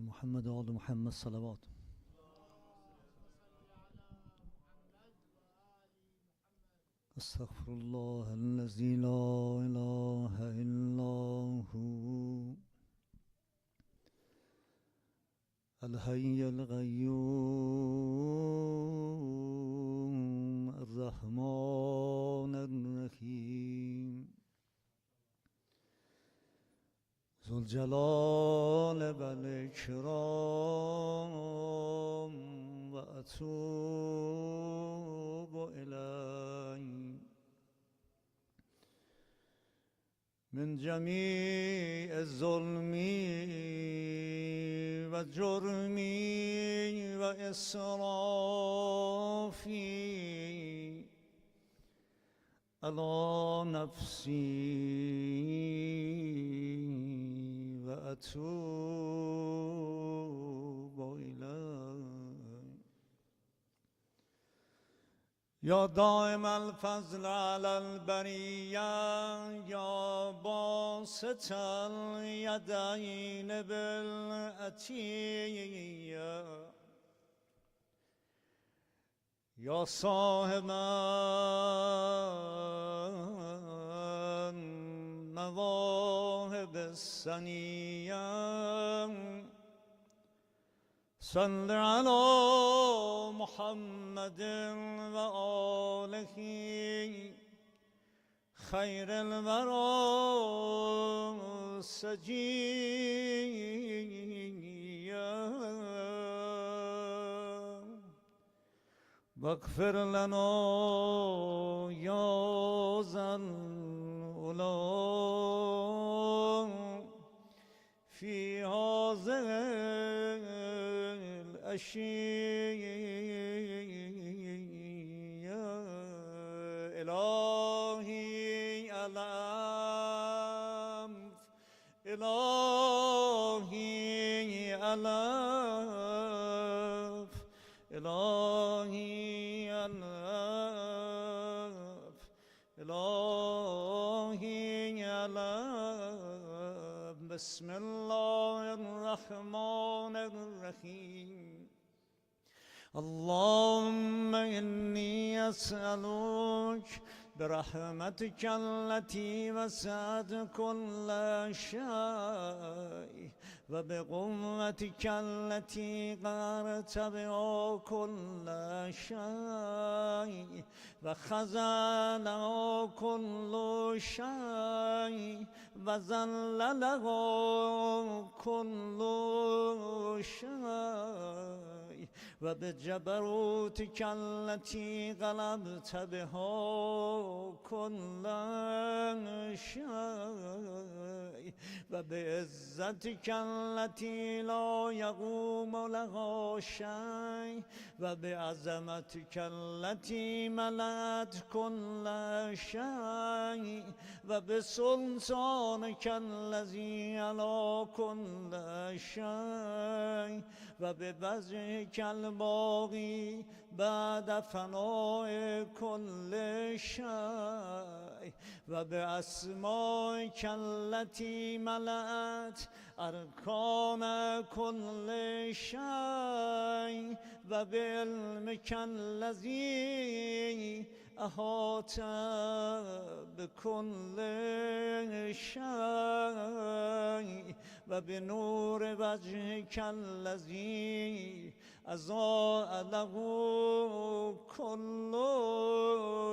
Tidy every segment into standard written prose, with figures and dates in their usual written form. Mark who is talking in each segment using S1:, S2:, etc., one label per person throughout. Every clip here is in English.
S1: محمد و آل محمد صلوات. استغفر الله الذي لا اله الا هو الحي القيوم الرحمن الرحيم ذو الجلال والإكرام وأتوب إليه من جميع الظلم وجرم وإسرافي على نفسي وأتوب إليه يا دائم الفضل على البرية يا باسط اليدين بالعطية يا صاحب المواهب السنية صل على محمد وآله خير الورى سجيا واغفر لنا يا ذا العلا في هذه الأشياء إلهي ألف إلهي ألف إلهي ألف إلهي ألف بسم الله الرحمن الرحيم اللهم إني أسألك برحمتك التي وسعت كل شيء وبقوتك التي قهرت بها كل شيء وخزنه كل شيء وذلله كل شيء وبجبروتك التي غلبت بها كل شيء وبعزتك التي لا يقوم لها شيء وبعظمتك التي ملأت كل شيء وبسلطانك الذي على كل شيء وبوجهك الباقي بعد فناء كل شيء وبأسمائك التي ملأت أركان كل شيء وبعلمك الذي أحاط بكل شيء وبنور وجهك الذي أضاء له كل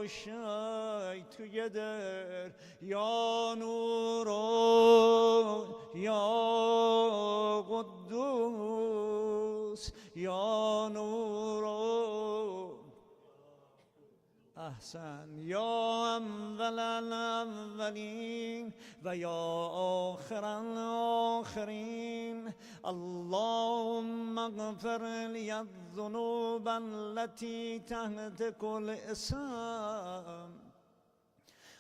S1: شيء together يا نور يا قدوس يا نور أحسن يا أول الأولين ويا آخر الآخرين اللهم اغفر لي الذنوب التي تهتك الإسلام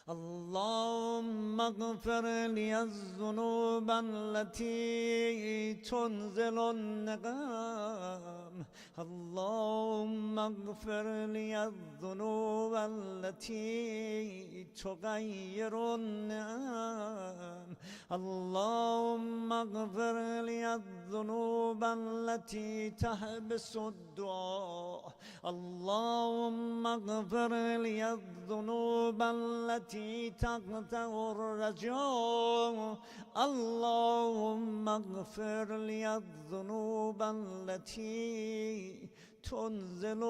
S1: اللهم اغفر لي الذنوب التي تنزل النقام اللهم اغفر لي الذنوب التي تغير النعم اللهم اغفر لي الذنوب التي تحبس الدعاء اللهم اغفر لي الذنوب التي تقطع الرجاء اللهم اغفر لي الذنوب التي تنزل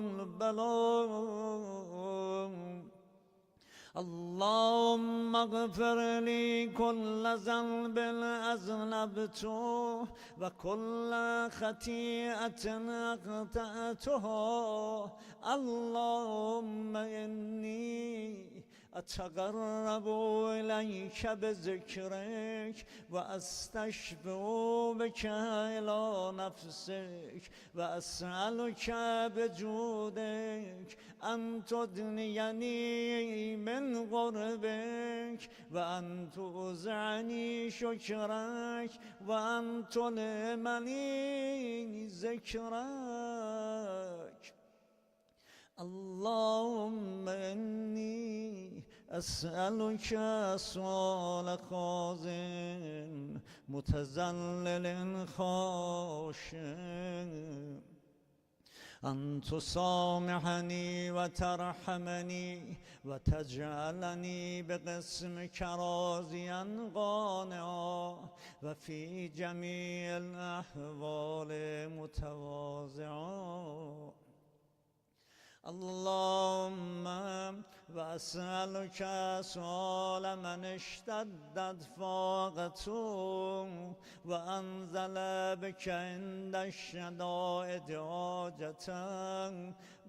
S1: البلاء اللهم اغفر لي كل ذنب أذنبته وكل خطيئة أخطأتها اللهم إني أتقرب إليك بذكرك وأستشفع بك إلى نفسك وأسألك بجودك أن تدنيني من قربك وأن توزعني شكرك وأن تلهمني ذكرك اللهم إني أسألك سؤال خازن متذلل خاشع أن تسامحني وترحمني وتجعلني بقسمك راضيا قانعا وفي جميع الأحوال متواضعا اللهم وأسألك سؤال من اشتدت فاقته وأنزل بك عند الشدائد حاجة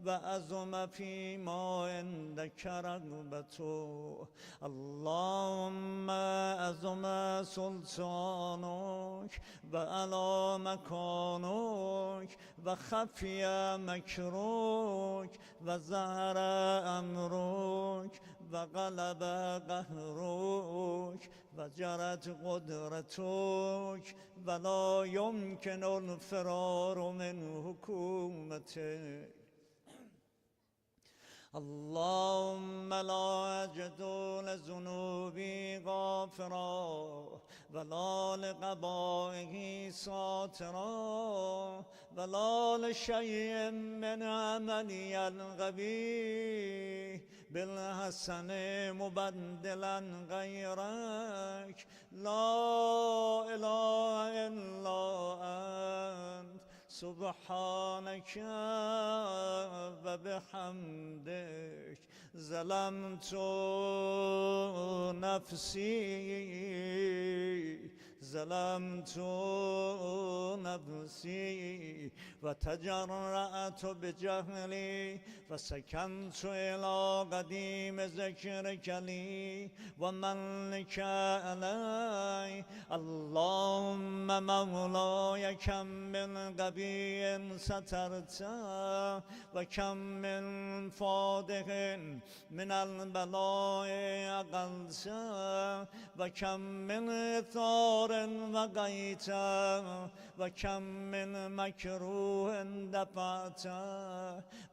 S1: وأزم فيما عندك رغبته اللهم أزم سلطانك وعلى مكانك وخفي مكروك وظهر أمرك وغلب قهرك وجرت قدرتك ولا يمكن الفرار من حكومتك اللهم لا أجد لذنوبي غافرا ولا لقبائه ساترا ولا لشيء من عملي القبيح بالحسن مبدلا غيرك لا إله إلا أنت سبحانك وبحمدك ظلمت نفسي وتجرأت بجهلي فسكنت إلى قديم ذكرك لي ومنك علي اللهم مولاي كم من قبي سترت وكم من فادح من البلاء أقلت وكم من ثار وقيت وكم من مكروه دفعت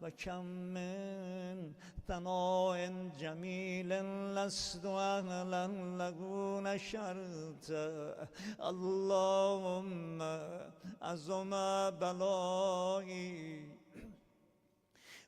S1: وكم من ثناء جميل لست أهلا له نشرت اللهم عظم بلائي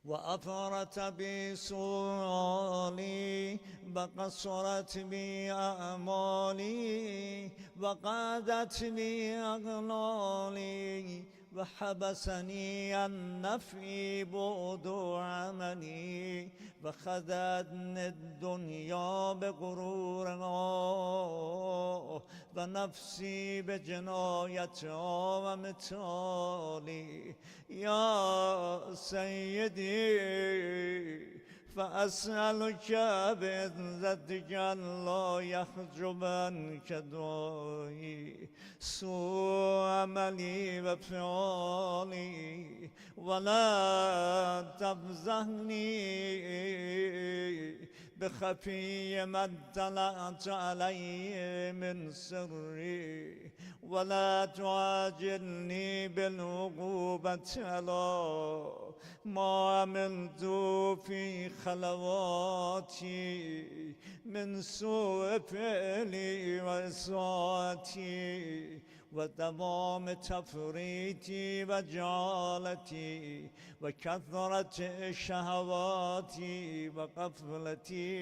S1: وأفرت بي سؤالي وقصرت بي أعمالي وقادت بي أغلالي وحبسني عن نفعي بعد عملي وخذتني الدنيا بغرورها ونفسي بجنايتها ومثالي يا سيدي فأسألك بعزتك لا يحجب عنك دعائي سوء عملي وفعالي ولا تفزعني بخفي ما اطلعت عليه من سري ولا تعاجلني بالعقوبة على ما عملت في خلواتي من سوء فعلي وإساءتي وتمام تفريطي وجهالتي وكثرة شهواتي وغفلتي.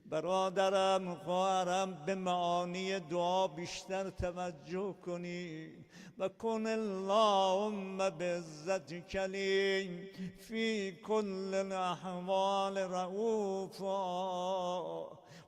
S1: برادرم خواهرم به معانی دعا بیشتر توجه کنید و کن اللهم بعزتک لی فی کل الاحوال رؤوفا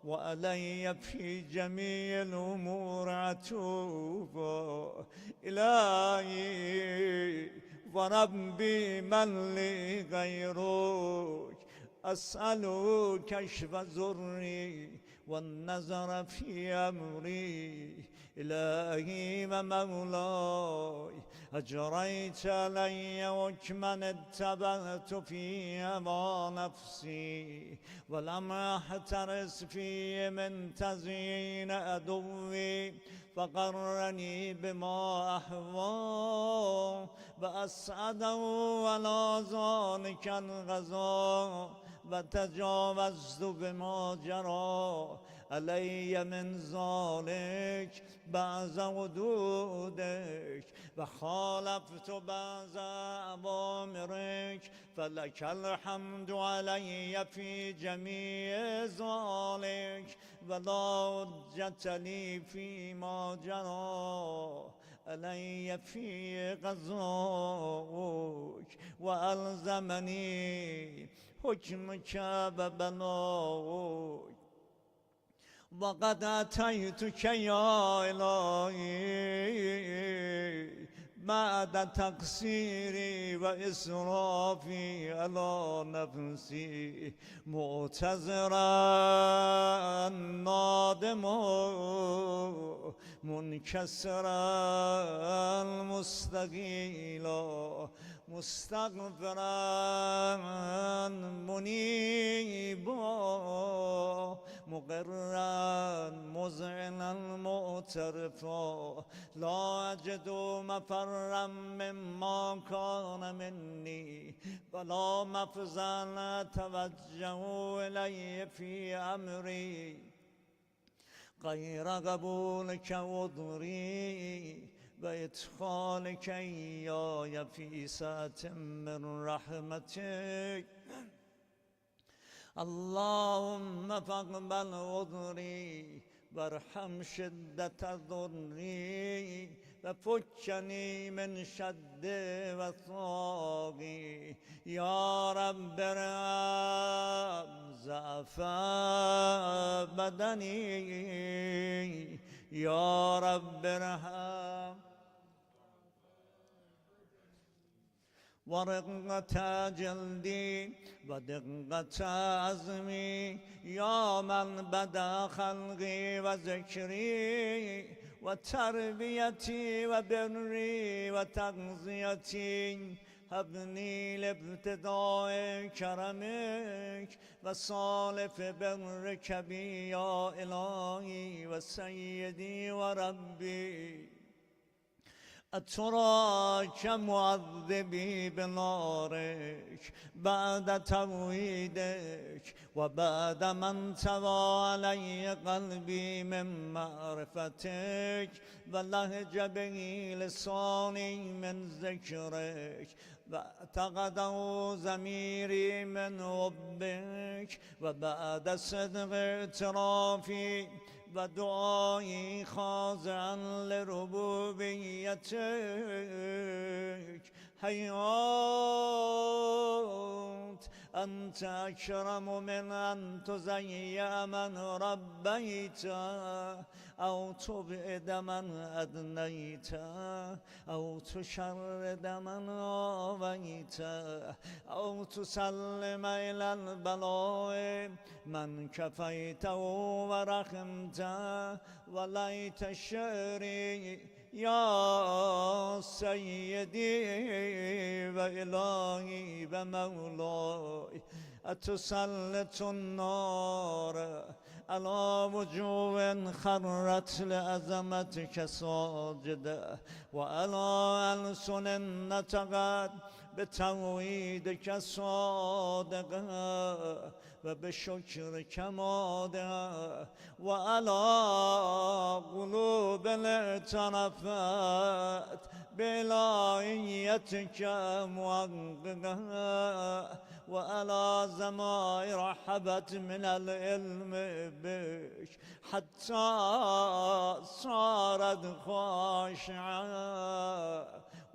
S1: و علی فی جمیع الامور عطوفا. الهی و ربی من لی غیرک اسألو کشف ضری و النظر فی امری. الهی و مولای اجریت علی حکما اتبعت فی هوی نفسی ولم احترس فی من تزیین عدوی فقرنی بما احوا و اسعده علی ذلک القضا و تجاوزت بما جرى علی من ذلک بعض حدودک و خالفت بعض اوامرک فلک الحمد علی فی جمیع ذلک و لا حجة لی فی ما جرى علی فی قضاک و الزمنی حکمک و بلاک. وقد أتيتك يا إلهي بعد تقصيري وإسرافي على نفسي معتذرا نادما منكسرا مستقيلا مستغفرا منيبا مقرا مذعنا معترفا لا أجد مفرا مما كان مني ولا مفزا توجه إلي في أمري غير قبولك عذري وإدخالك إياي في سعة من رحمتك. اللهم فاقبل عذري وارحم شدة ضري وفكني من شد وثاقي. يا رب ارحم ضعف بدني يا رب ارحم ورقة جلدي ودقة عزمي يا من بدا خلقي وذكري وتربيتي وبري وتغذيتي. هبني لابتداء كرمك وصالف برك بي يا إلهي وسيدي وربي. أتراك معذبي بنارك بعد توحيدك وبعد من توى علي قلبي من معرفتك ولهج به لساني من ذكرك واعتقده ضميري من حبك وبعد صدق اعترافي و دعایی خاضعا لربوبیتک. حیات انت اکرم من ان تضیع من ربیت او تبعد من ادنیت او تشرد من آویت او تسلم الى البلاء من کفیته و رحمته. ولیت شعری يا سيدي وإلهي ومولاي أتسلط النار على وجوه خرت لعظمتك ساجدة وعلى ألسن نطقت بتوحيدك صادقة وبشكرك مادة وعلى قلوب اعترفت بإلهيتك محققة وعلى زمائر حبت من العلم بك حتى صارت خاشعة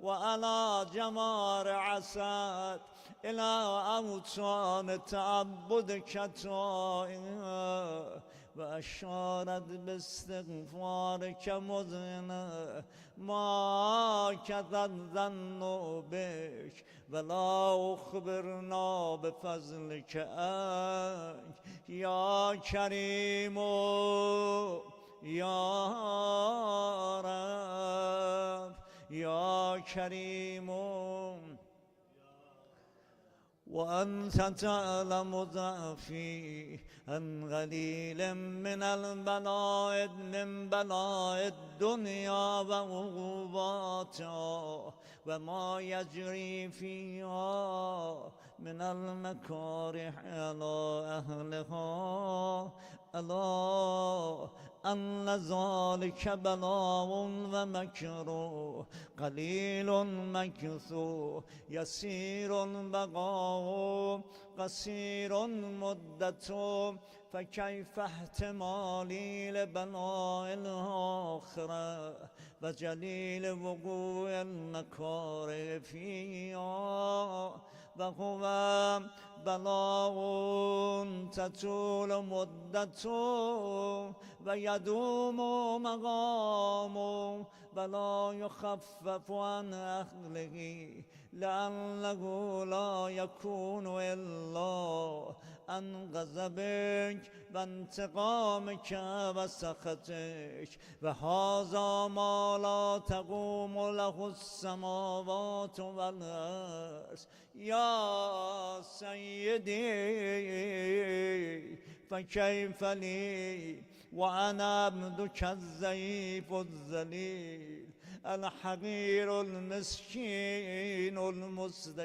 S1: وعلى جمار عسات إلى أوطان تعبدك طائعة وأشارت باستغفارك مذنة ما كذا الظن بك ولا أخبرنا بفضلك أنك يا كريم يا رب يا كريم وأنت تعلم ضعفي أن قليل من البلاء من بلاء الدنيا وعقوباتها وما يجري فيها من المكاره على أهلها ألا أن ذلك بلاء ومكروه قليل مكثو يسير بقاء قصير مدته فكيف احتمالي لبلاء الآخرة وجليل وقوع المكاره فيها وهو بلاء تطول مدته ويدوم مقامه ولا يخفف عن أهله لعله لا يكون إلا عن غضبك وانتقامك وسخطك وهذا ما لا تقوم له السماوات والأرض يا سيدي فكيف لي وأنا عبدك الضعيف الذليل الحقير المسكين المستكين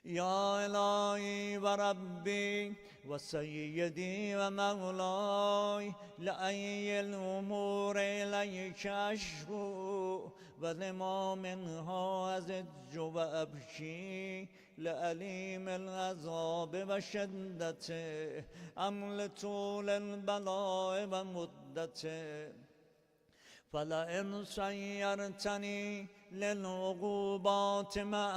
S1: يا إلهي وربي وسيدي ومولاي لأي الأمور إليك أشكو ولما منها أزج وأبكي لأليم العذاب وشدته أم لطول البلاء ومدته فلئن سيرتني للعقوبات مع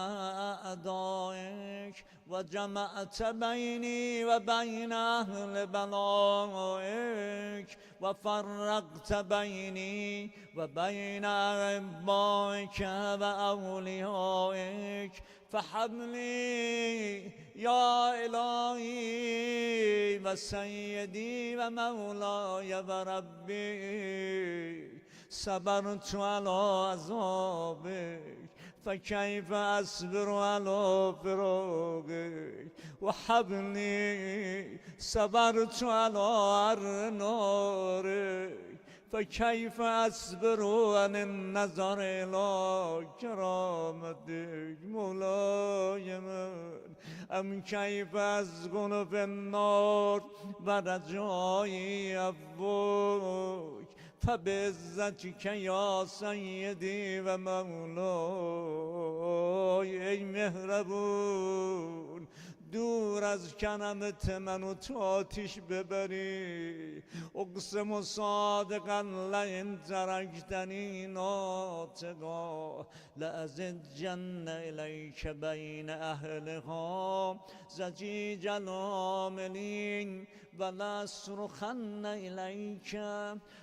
S1: أعدائك وجمعت بيني وبين أهل بلائك وفرقت بيني وبين أحبائك وأوليائك فحبلي يا إلهي وسيدي ومولاي وربي صبرت على عذابك فكيف أصبر على فراقك وحبلي صبرت على نارك فكيف أصبر عن النظر إلى كرامتك مولاي من أم كيف أسكن في النار ورجائي عفوك فبعزتك يا سيدي ومولاي ای مهربون دور از کنمت منو تو آتیش ببری اقسم صادقا لئن ترکتنی ناطقا لأزجن الیک بین اهلها زجیج العاملین ولأصرخن إليك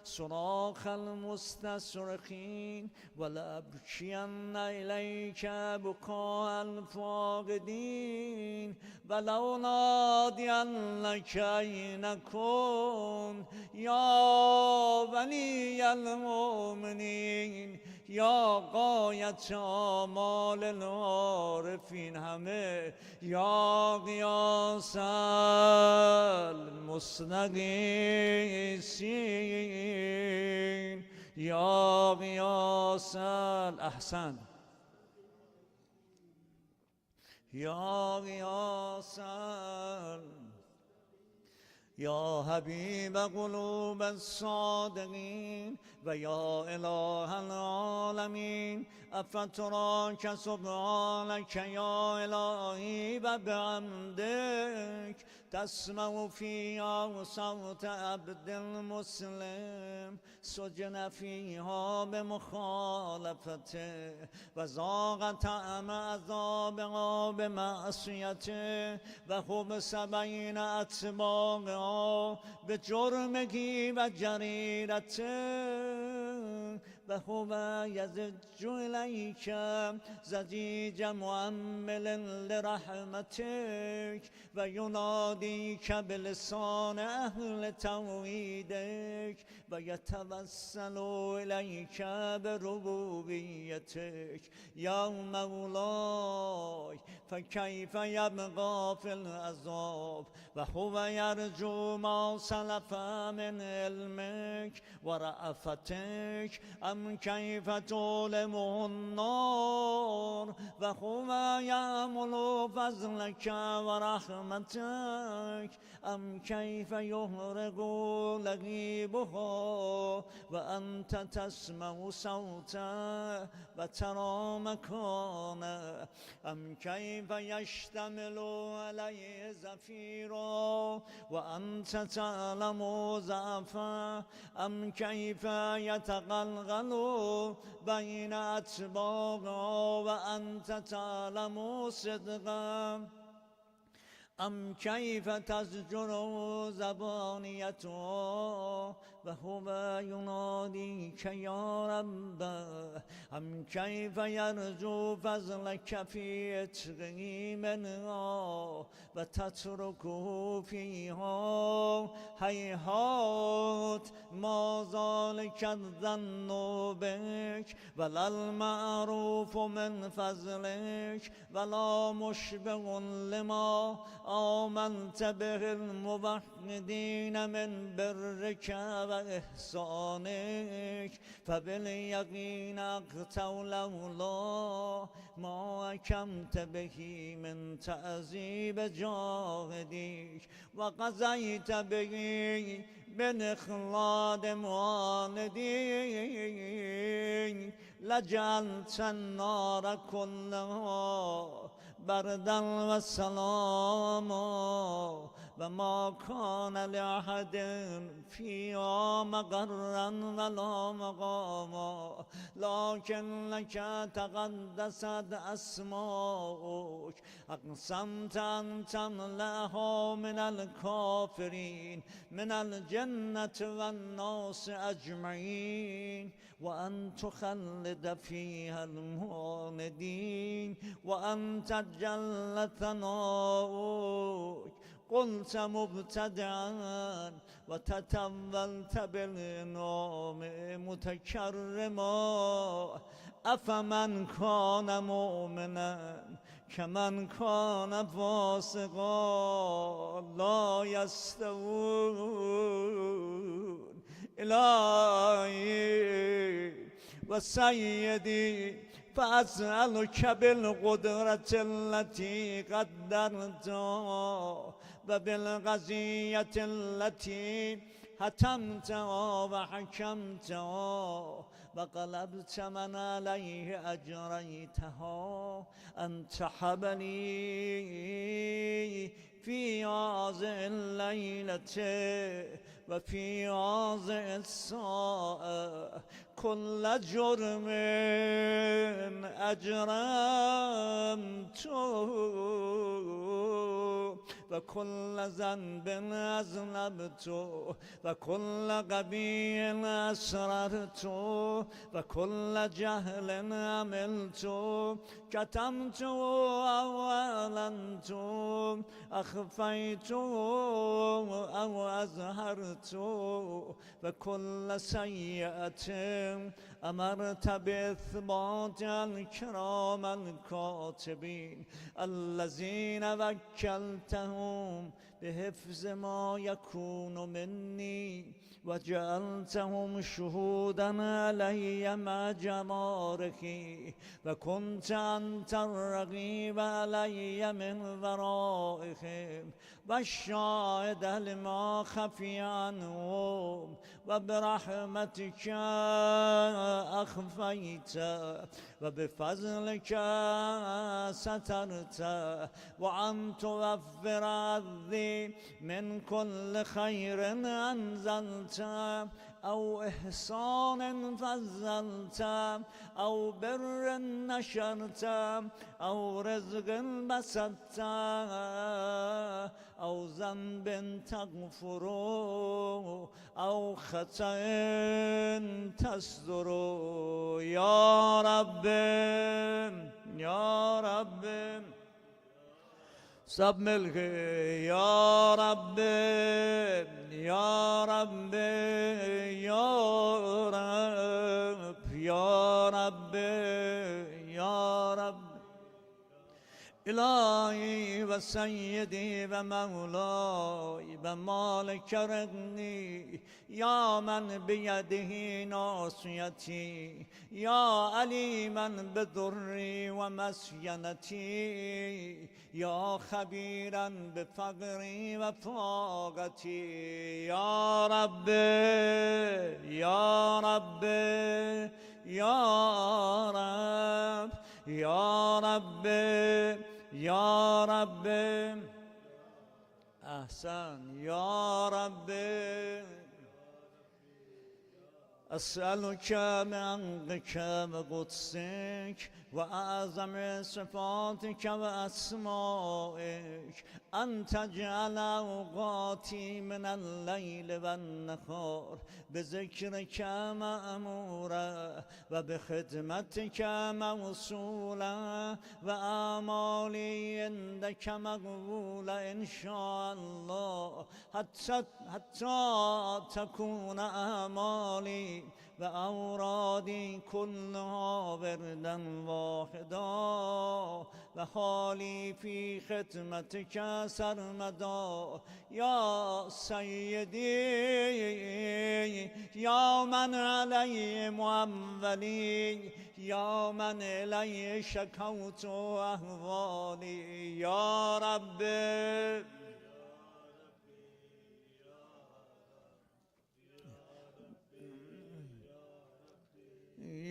S1: صراخ المستصرخين ولأبكين إليك بكاء الفاقدين ولأنادينك أين كنت يا ولي المؤمنين یا غایت آمال العارفین همه یا غیاث المستغیثین یا غیاث احسن یا غیاث یا حبیب قلوب الصادقین و یا اله العالمین افتراک سبحانک یا الهی و بعمدک تسمع فیها صوت عبد المسلم سجن فیها بمخالفته و ذاق طعم عذابها بمعصیته و خبث بین اتباعها بجرمه و جریرته و هو یزج الیک زجیج معمل لرحمتک و ینادیک بلسان اهل توحیدک و یتوسل الیک بربوبیتک یا مولای فکیف یبقی فی العذاب و هو یرجو ما سلف من علمک و رأفتک ام کیف تولمه النار و هو یعمل فضلک و رحمتک ام کیف یحرق لهیبها و انت تسمع صوته و ترى مکانه ام کیف یشتمل علیه زفیرا و انت تعلم ضعفه ام کیف یتقلقل بین اتباعها و انت تعلم صدقه ام کیف تزجر زبانیتها و هو ینادیک یا ربه ام کیف یرجو فضلک فی عتقه منها و تترکه فیها هیهات ما ذلک الظن بک ولا المعروف من فضلک ولا مشبه لما آمنت به الموحدین من برک و احسانک فبالیقین اقطع لولا ما حکمت به من تعذیب جاهدیک و قضیت به من اخلاد معاندیک لجعلت النار كلها بردا و سلاما و ما کان لأحد فیها مقرا ولا مقاما لكن لك تقدست اسماؤک اقسمت ان تملأها من الكافرین من الجنة والناس اجمعین و ان تخلد فیها المعاندین و انت جل ثناؤک قلت مبتدعا و تطولت بالنام متکرما افمن کان مؤمنا کمن کان فاسقا لا یستوون الهی و سیدی فاسألک بالقدرة التي قدرتها و بالقضیة التي حتمتها و حکمتها و قلبت من علیه اجریتها ان تحبلی فی هذه اللیلة وفي واضع الساعة كل جرم أجرمته وكل ذنب أذنبته وكل غبي أسررته وكل جهل عملته كتمت أو أعلنت أخفيت أو أظهرت وكل سيئة أمرت بإثبات الكرام الكاتبين الذين وكلتهم بحفظ ما يكون مني وجعلتهم شهودا علي مع جماركي وكنت أنت الرقيب علي من ورائهم والشاهد لما خفي عنهم وبرحمتك أخفيت وبفضلك سترت وأن توفر عذي من كل خير أنزلت أو إحسان فضلت أو بر نشرت أو رزق بسطت أو ذنب تغفر أو خطأ تصدر يا رب يا رب सब मिल के या रब या रब या रब या रब या रब إلهي وسيدي ومولاي ومالك رزقي يا من بيده ناصيتي يا عليما بضري ومسينتي يا خبيرا بفقري وفاقتي يا رب يا رب يا رب يا رب يا رب أحسن يا رب أسألك بعمقك وقدسك وأعظم صفاتك وأسمائك أن تجعل أوقاتي من الليل والنهار بذكرك مأمورا وبخدمتك موصولا وأعمالي عندك مقبولة إن شاء الله حتى تكون أعمالي وأورادي كلها وردا واحدا وحالي في خدمتك سرمدا يا سيدي يا من علي مؤولي يا من إلي شكوت أهوالي يا رب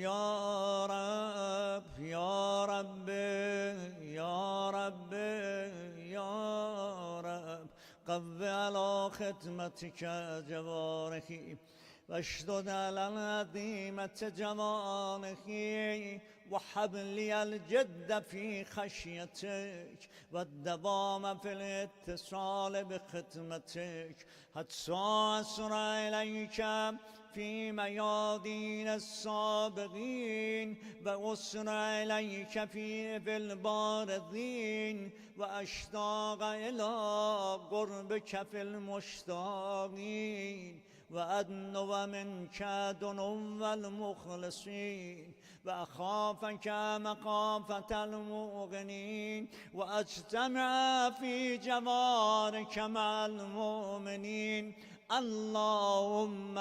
S1: يا رب يا رب يا رب يا رب قو على خدمتك جوارحي واشدد على العظيمة جوانحي وهب لي الجد في خشيتك والدوام في الاتصال بخدمتك حتى أسرع إليك في ميادين السابقين وأسرع إليك في البارزين وأشتاق إلى قربك في المشتاقين وأدنو منك دنو المخلصين وأخافك مخافة المؤمنين وأجتمع في جوارك مع المؤمنين اللهم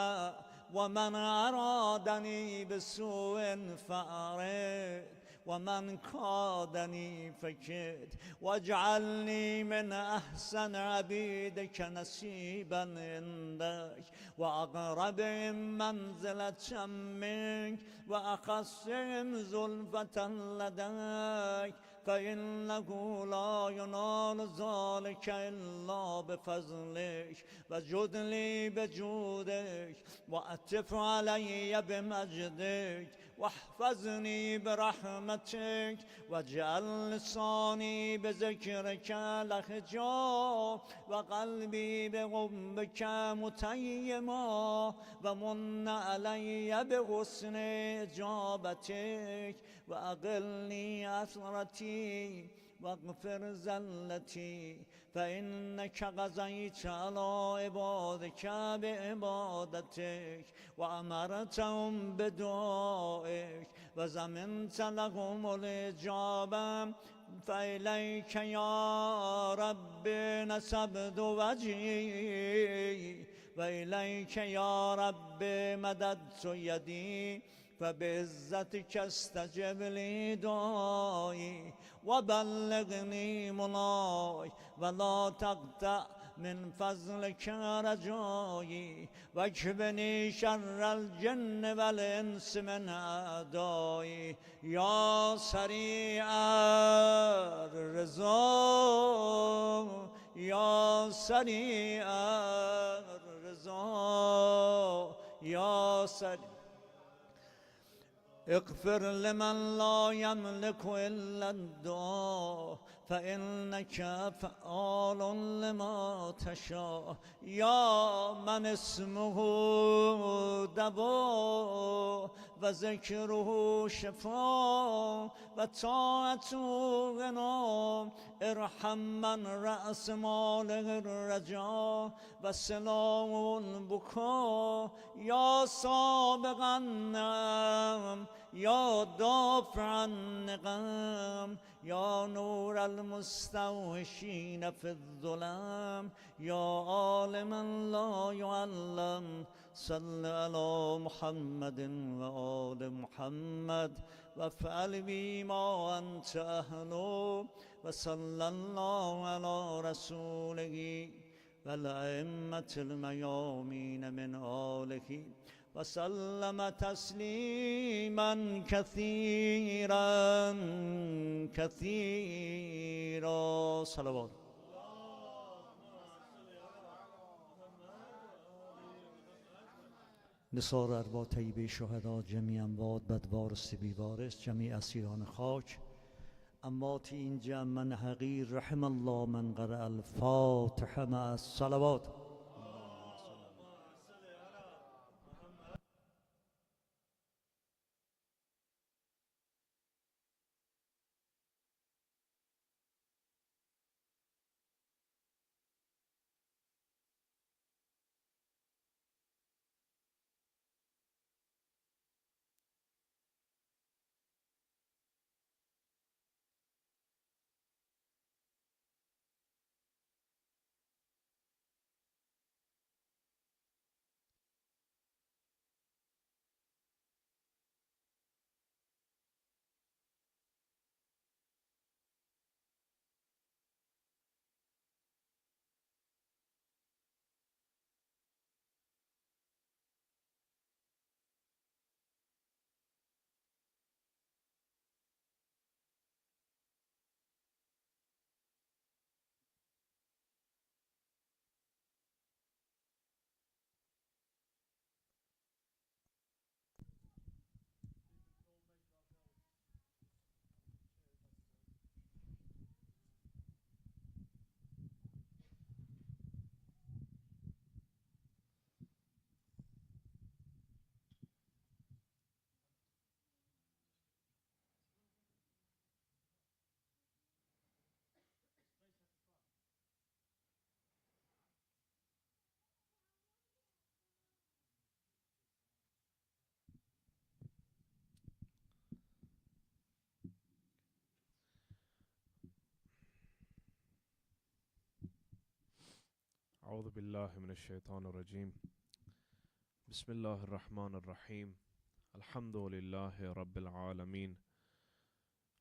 S1: ومن أرادني بسوء فأرد ومن كادني فكد واجعلني من أحسن عبيدك نصيبا عندك وأقربهم منزلة منك وأخصهم زلفة لديك فإنه لا ينال ذلك إلا بفضلك وجد لي بجودك وأتف علي بمجدك واحفظني برحمتك واجعل لساني بذكرك لهجا وقلبي بحبك متيما ومن علي بحسن إجابتك وأقلني أثرتي واغفر زلتي فإنك غزيت على عبادك بعبادتك وأمرتهم بدعائك وزمنت لهم الإجابة فإليك يا رب نسبت وجهي وإليك يا رب مددت يدي فبعزتك استجب لي دعائي وبلغني مناي ولا تقطع من فضلك رجائي واكفني شر الجن والإنس من أعدائي يا سريع الرضا يا سريع الرضا يا سريع اغفر لمن لا يملك إلا الدعاء فإنك فعال لما تشاء يا من اسمه دواء وذكره شفاء وطاعته غنى ارحم من رأس ماله الرجاء وسلام البكاء يا سابق النعم يا دافع النقم يا نور المستوحشين في الظلام يا عالما لا يعلم صل على محمد وآل محمد وافعل بي ما أنت أهله وصلى الله على رسوله والأئمة الميامين من آله وسلم تسليما كثيرا كثيرا صلوات نثار ارواح طیبه شهدا جمیع اموات بدوارث بیوارث جمیع اسیران خاک اموات این جمع من حقیر رحم الله من قرأ الفاتحه مع الصلوات
S2: أعوذ بالله من الشيطان الرجيم بسم الله الرحمن الرحيم الحمد لله رب العالمين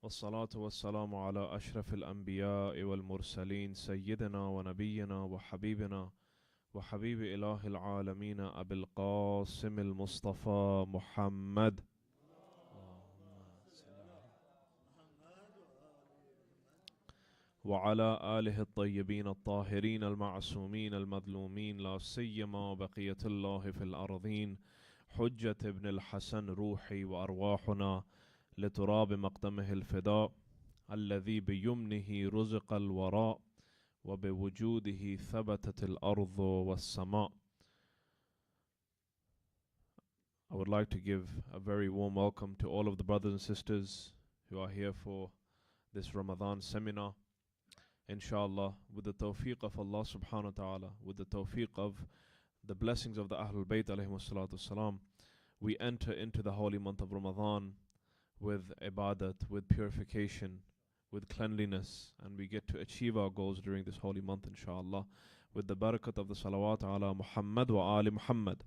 S2: والصلاة والسلام على أشرف الأنبياء والمرسلين سيدنا ونبينا وحبيبنا وحبيب إله العالمين أبي القاسم المصطفى محمد وعلى آله الطيبين الطاهرين المعصومين المظلومين لا سيما بقية الله في الأرضين حجة ابن الحسن روحي وأرواحنا لتراب مقدمه الفداء الذي بيمنه رزق الوراء وبوجوده ثبتت الأرض والسماء. I would like to give a very warm welcome to all of the brothers and sisters who are here for this Ramadan seminar. Inshallah, with the tawfiq of Allah subhanahu wa ta'ala, with the tawfiq of the blessings of the Ahlul Bayt alayhimu salatu salam, we enter into the holy month of Ramadan with ibadat, with purification, with cleanliness, and we get to achieve our goals during this holy month, inshallah, with the barakat of the salawat ala Muhammad wa ali Muhammad.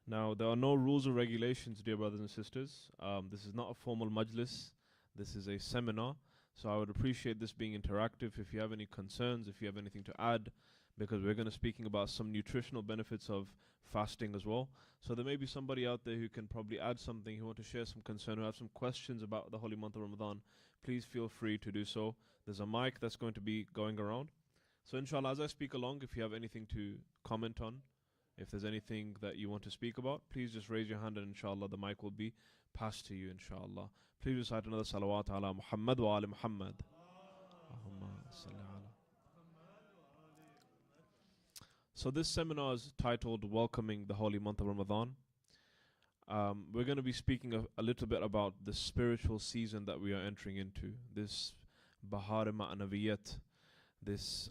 S2: Now, there are no rules or regulations, dear brothers and sisters. This is not a formal majlis. This is a seminar. So I would appreciate this being interactive. If you have any concerns, if you have anything to add, because we're going to be speaking about some nutritional benefits of fasting as well. So there may be somebody out there who can probably add something, who want to share some concern, who have some questions about the holy month of Ramadan. Please feel free to do so. There's a mic that's going to be going around. So inshallah, as I speak along, if you have anything to comment on, if there's anything that you want to speak about, please just raise your hand and inshallah the mic will be passed to you, inshallah. Please recite another salawat ala Muhammad wa ali Muhammad. So this seminar is titled Welcoming the Holy Month of Ramadan. We're going to be speaking a little bit about the spiritual season that we are entering into. This Bahar Ma'naviyat, this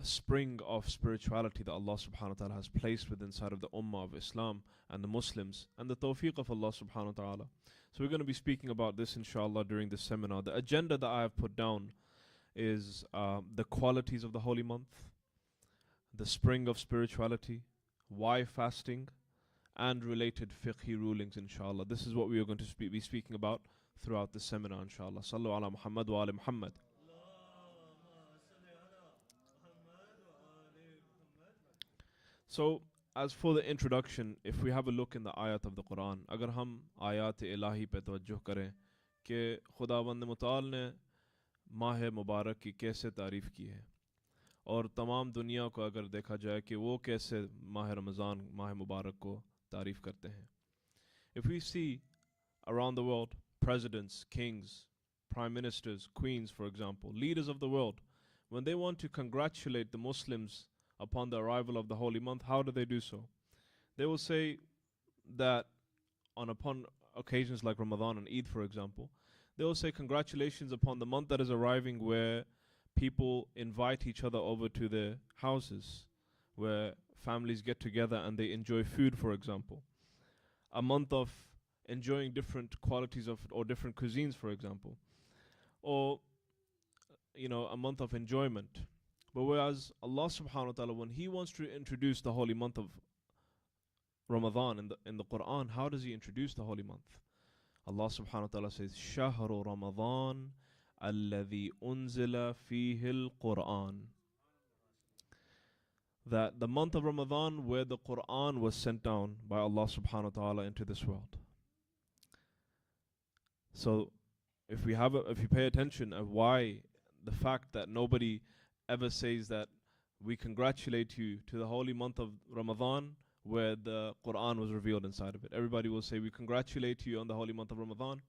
S2: spring of spirituality that Allah subhanahu wa ta'ala has placed within inside of the ummah of Islam and the Muslims, and the tawfiq of Allah subhanahu wa ta'ala. So we're going to be speaking about this inshallah during this seminar. The agenda that I have put down is the qualities of the holy month, the spring of spirituality, why fasting, and related fiqhi rulings inshallah. This is what we are going to be speaking about throughout the seminar inshallah. Sallu ala Muhammad wa ali Muhammad. So, as for the introduction, if we have a look in the ayat of the Quran, agar hum ayat ilahi pe tawajjuh kare कि खुदावंद मुताल ने माह मुबारक की कैसे तारीफ़ की है और तमाम दुनिया को अगर देखा जाए कि वो कैसे माह रमज़ान माह मुबारक को तारीफ़ करते हैं. If we see around the world presidents, kings, prime ministers, queens, for example, leaders of the world, when they want to congratulate the Muslims upon the arrival of the holy month, how do they do so? They will say that upon occasions like Ramadan and Eid, for example, they will say congratulations upon the month that is arriving, where people invite each other over to their houses, where families get together and they enjoy food, for example. A month of enjoying different qualities of or different cuisines, for example. Or, a month of enjoyment. But whereas Allah subhanahu wa ta'ala, when He wants to introduce the holy month of Ramadan in the Quran, how does He introduce the holy month? Allah subhanahu wa ta'ala says, Shahru Ramadan alladhi unzila fihi al-Quran. That the month of Ramadan where the Quran was sent down by Allah subhanahu wa ta'ala into this world. So if you pay attention of why the fact that nobody ever says that we congratulate you to the holy month of Ramadan where the Quran was revealed inside of it. Everybody will say we congratulate you on the holy month of Ramadan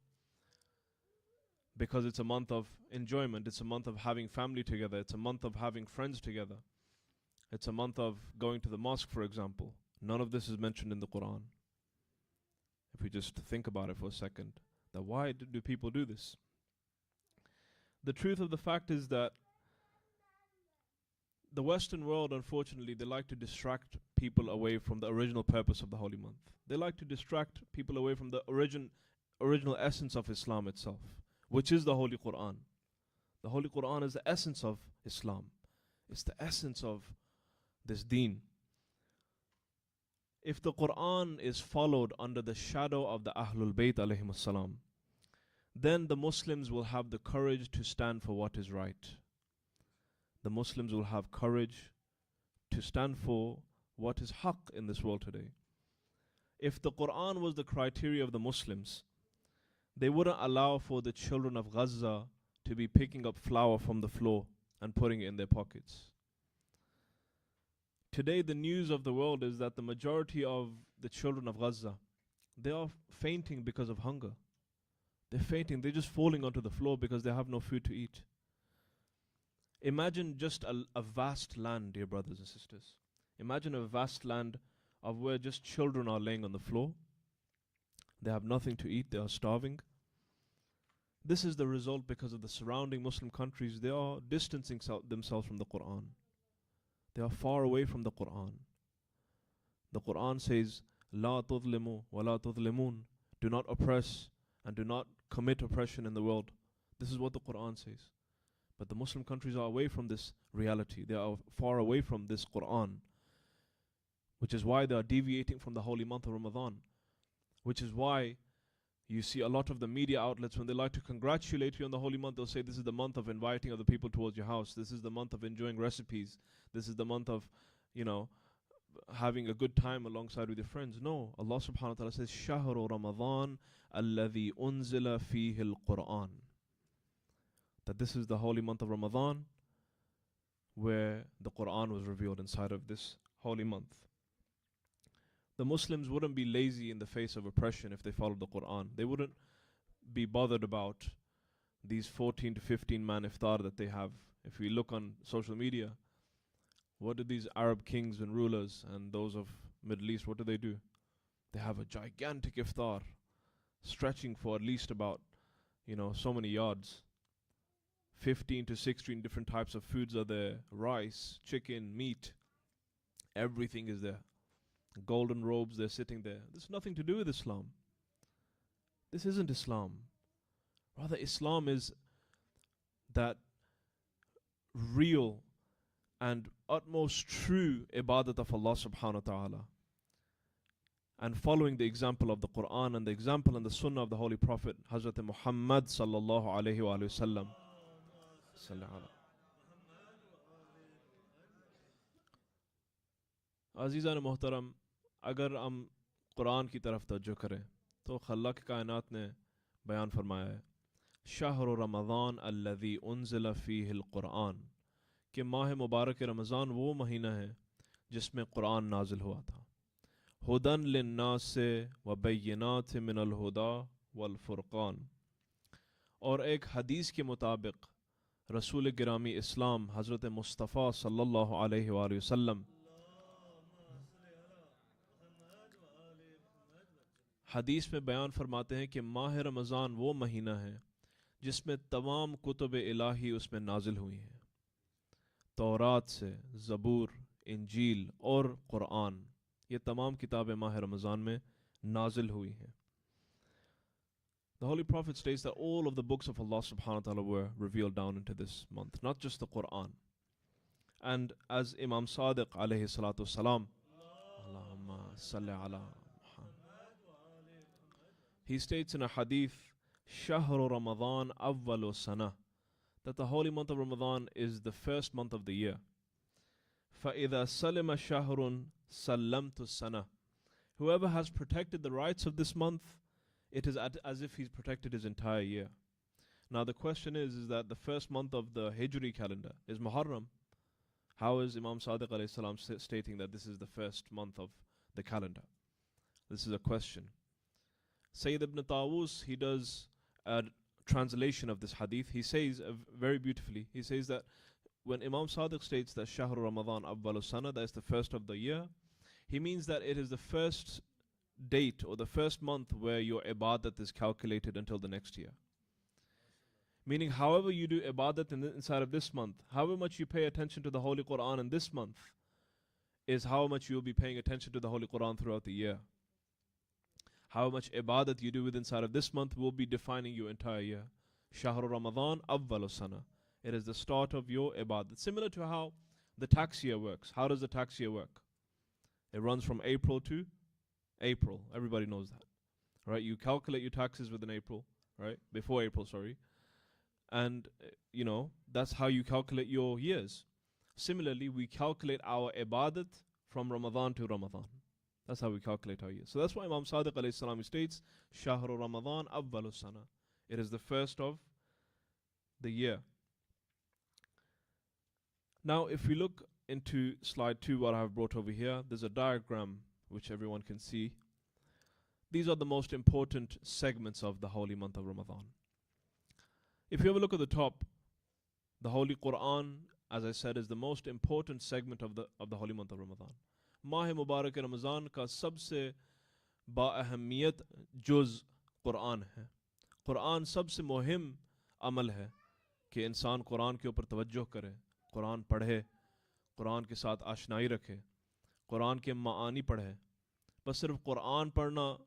S2: because it's a month of enjoyment, it's a month of having family together, it's a month of having friends together, it's a month of going to the mosque, for example. None of this is mentioned in the Quran. If we just think about it for a second, that why do people do this? The truth of the fact is that the Western world, unfortunately, they like to distract people away from the original purpose of the holy month. They like to distract people away from the original essence of Islam itself, which is the Holy Quran. The Holy Quran is the essence of Islam. It's the essence of this deen. If the Quran is followed under the shadow of the Ahlul Bayt alayhim salam, then the Muslims will have the courage to stand for what is right. The Muslims will have courage to stand for what is haqq in this world today. If the Quran was the criteria of the Muslims, they wouldn't allow for the children of Gaza to be picking up flour from the floor and putting it in their pockets. Today, the news of the world is that the majority of the children of Gaza, they are fainting because of hunger. They're fainting, they're just falling onto the floor because they have no food to eat. Imagine just a vast land, dear brothers and sisters. Imagine a vast land of where just children are laying on the floor. They have nothing to eat, they are starving. This is the result because of the surrounding Muslim countries. They are distancing themselves from the Quran. They are far away from the Quran. The Quran says, La tudlimu wa la tudlimun. Do not oppress and do not commit oppression in the world. This is what the Quran says. But the Muslim countries are away from this reality. They are far away from this Quran, which is why they are deviating from the holy month of Ramadan, which is why you see a lot of the media outlets, when they like to congratulate you on the holy month, they'll say this is the month of inviting other people towards your house. This is the month of enjoying recipes. This is the month of, having a good time alongside with your friends. No, Allah subhanahu wa ta'ala says, Shahru Ramadan alladhi unzila fihi al-Quran. That this is the holy month of Ramadan where the Quran was revealed inside of this holy month. The Muslims wouldn't be lazy in the face of oppression if they followed the Quran. They wouldn't be bothered about these 14 to 15 man iftar that they have. If we look on social media, what do these Arab kings and rulers and those of Middle East, what do? They have a gigantic iftar stretching for at least about, so many yards. 15 to 16 different types of foods are there. Rice, chicken, meat, everything is there. Golden robes, they're sitting there. This has nothing to do with Islam. This isn't Islam. Rather, Islam is that real and utmost true ibadat of Allah subhanahu wa ta'ala. And following the example of the Quran and the example and the Sunnah of the Holy Prophet, Hazrat Muhammad sallallahu alayhi wa sallam. Azizan Muhtaram, अगर हम कुरान की तरफ तवज्जो करें तो अल्लाह की कायनात ने बयान फरमाया है शहर रमज़ान अल्लज़ी उन्ज़िला फ़ीहिल कुरान कि माह मुबारक रमज़ान वो महीना है जिसमें कुरान नाजिल हुआ था हुदन लिन्नास व बय्यिनात मिनल हुदा वल फुरक़ान और एक हदीस के मुताबिक रसूल गिरामी इस्लाम हज़रत मुस्तफ़ा सल्लल्लाहु अलैहि वसल्लम हदीस में बयान फरमाते हैं कि माह रमज़ान वो महीना है जिसमें तमाम कुतुब इलाही उसमें नाजिल हुई हैं तौरात से ज़बूर इंजील और कुरान ये तमाम किताबें माह रमज़ान में नाजिल हुई हैं The Holy Prophet states that all of the books of Allah subhanahu wa ta'ala were revealed down into this month, not just the Quran. And as Imam Sadiq alayhi salatu salam, Allahumma salli ala he states in a hadith, Shahru Ramadan awwalu sana, that the holy month of Ramadan is the first month of the year. فَإِذَا سَلِمَ شَهْرٌ سَلَّمْتُ السَّنَةِ. Whoever has protected the rights of this month, it is as if he's protected his entire year. Now the question is that the first month of the Hijri calendar is Muharram. How is Imam Sadiq alayhi salam stating that this is the first month of the calendar? This is a question. Sayyid ibn Tawus, he does a translation of this hadith. He says very beautifully, he says that when Imam Sadiq states that Shahru Ramadan awwalu sana, that is the first of the year, he means that it is the first date or the first month where your ibadat is calculated until the next year. Meaning however you do ibadat inside of this month, however much you pay attention to the Holy Quran in this month, is how much you will be paying attention to the Holy Quran throughout the year. How much ibadat you do within inside of this month will be defining your entire year. Shahru Ramadan awwalu sana. It is the start of your ibadat. Similar to how the tax year works. How does the tax year work? It runs from April to April. Everybody knows that. Right? You calculate your taxes within April, right? Before April, sorry. And, that's how you calculate your years. Similarly, we calculate our ibadat from Ramadan to Ramadan. That's how we calculate our year. So that's why Imam Sadiq alayhi salam states, Shahru Ramadan awwalu sana. It is the first of the year. Now, if we look into slide 2, what I have brought over here, there's a diagram which everyone can see. These are the most important segments of the holy month of Ramadan. If you have a look at the top, the Holy Quran, as I said, is the most important segment of the holy month of Ramadan. Mahe Mubarak Ramazan ka sabse ba-ahamiyat juz Quran hai. Quran sabse muhim amal hai कि इंसान कुरान के ऊपर तवज्जो करे, कुरान पढ़े, कुरान के साथ आशनाई रखे, कुरान के मानी पढ़े. बस सिर्फ कुरान पढ़ना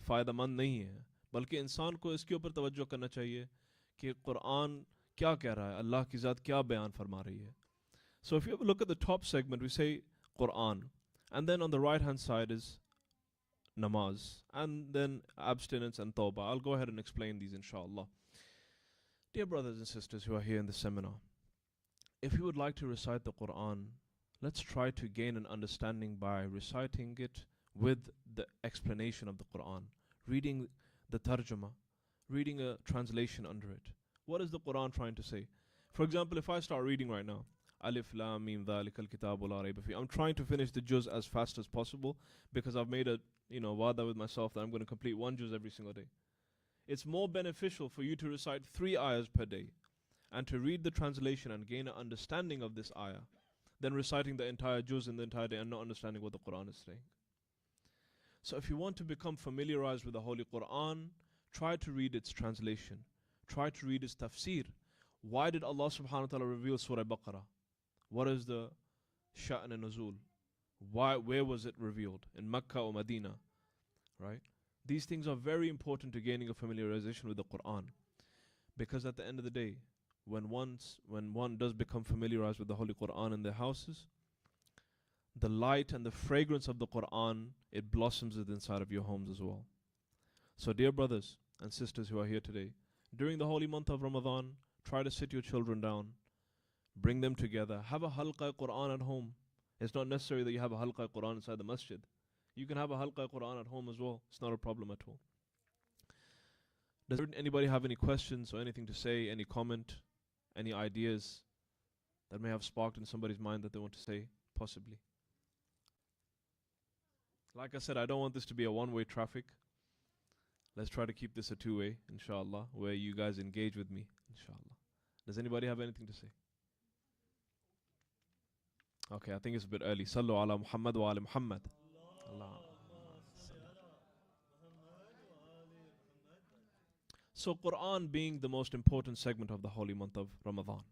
S2: फ़ायदेमंद नहीं है, बल्कि इंसान को इसके ऊपर तवज्जो करना चाहिए कि कुरान क्या कह रहा है, अल्लाह की ज़ात क्या बयान फरमा रही है. So if you look at the top segment, we say Quran, and then on the right hand side is namaz, and then abstinence and tawbah. I'll go ahead and explain these inshallah. Dear brothers and sisters who are here in the seminar, if you would like to recite the Quran, let's try to gain an understanding by reciting it with the explanation of the Quran, reading the tarjuma, reading a translation under it. What is the Quran trying to say? For example, if I start reading right now, Alif Lam Mim Dhalikal Kitabu La Rayba Fi, I'm trying to finish the juz as fast as possible because I've made a wada with myself that I'm going to complete one juz every single day. It's more beneficial for you to recite 3 ayahs per day and to read the translation and gain an understanding of this ayah than reciting the entire juz in the entire day and not understanding what the Quran is saying. So if you want to become familiarized with the Holy Quran, try to read its translation. Try to read its tafsir. Why did Allah subhanahu wa ta'ala reveal Surah Baqarah? What is the sha'n and nuzul? Where was it revealed? In Makkah or Medina? Right? These things are very important to gaining a familiarization with the Quran. Because at the end of the day, when one does become familiarized with the Holy Quran in their houses, the light and the fragrance of the Quran, it blossoms inside of your homes as well. So dear brothers and sisters who are here today, during the holy month of Ramadan, try to sit your children down, bring them together, have a halqa Quran at home. It's not necessary that you have a halqa Quran inside the masjid. You can have a halqa Quran at home as well. It's not a problem at all. Does anybody have any questions or anything to say, any comment, any ideas that may have sparked in somebody's mind that they want to say, possibly? Like I said, I don't want this to be a one-way traffic. Let's try to keep this a two-way, inshallah, where you guys engage with me, inshallah. Does anybody have anything to say? Okay, I think it's a bit early. Sallu ala Muhammad wa ala Muhammad. So Quran being the most important segment of the holy month of Ramadan.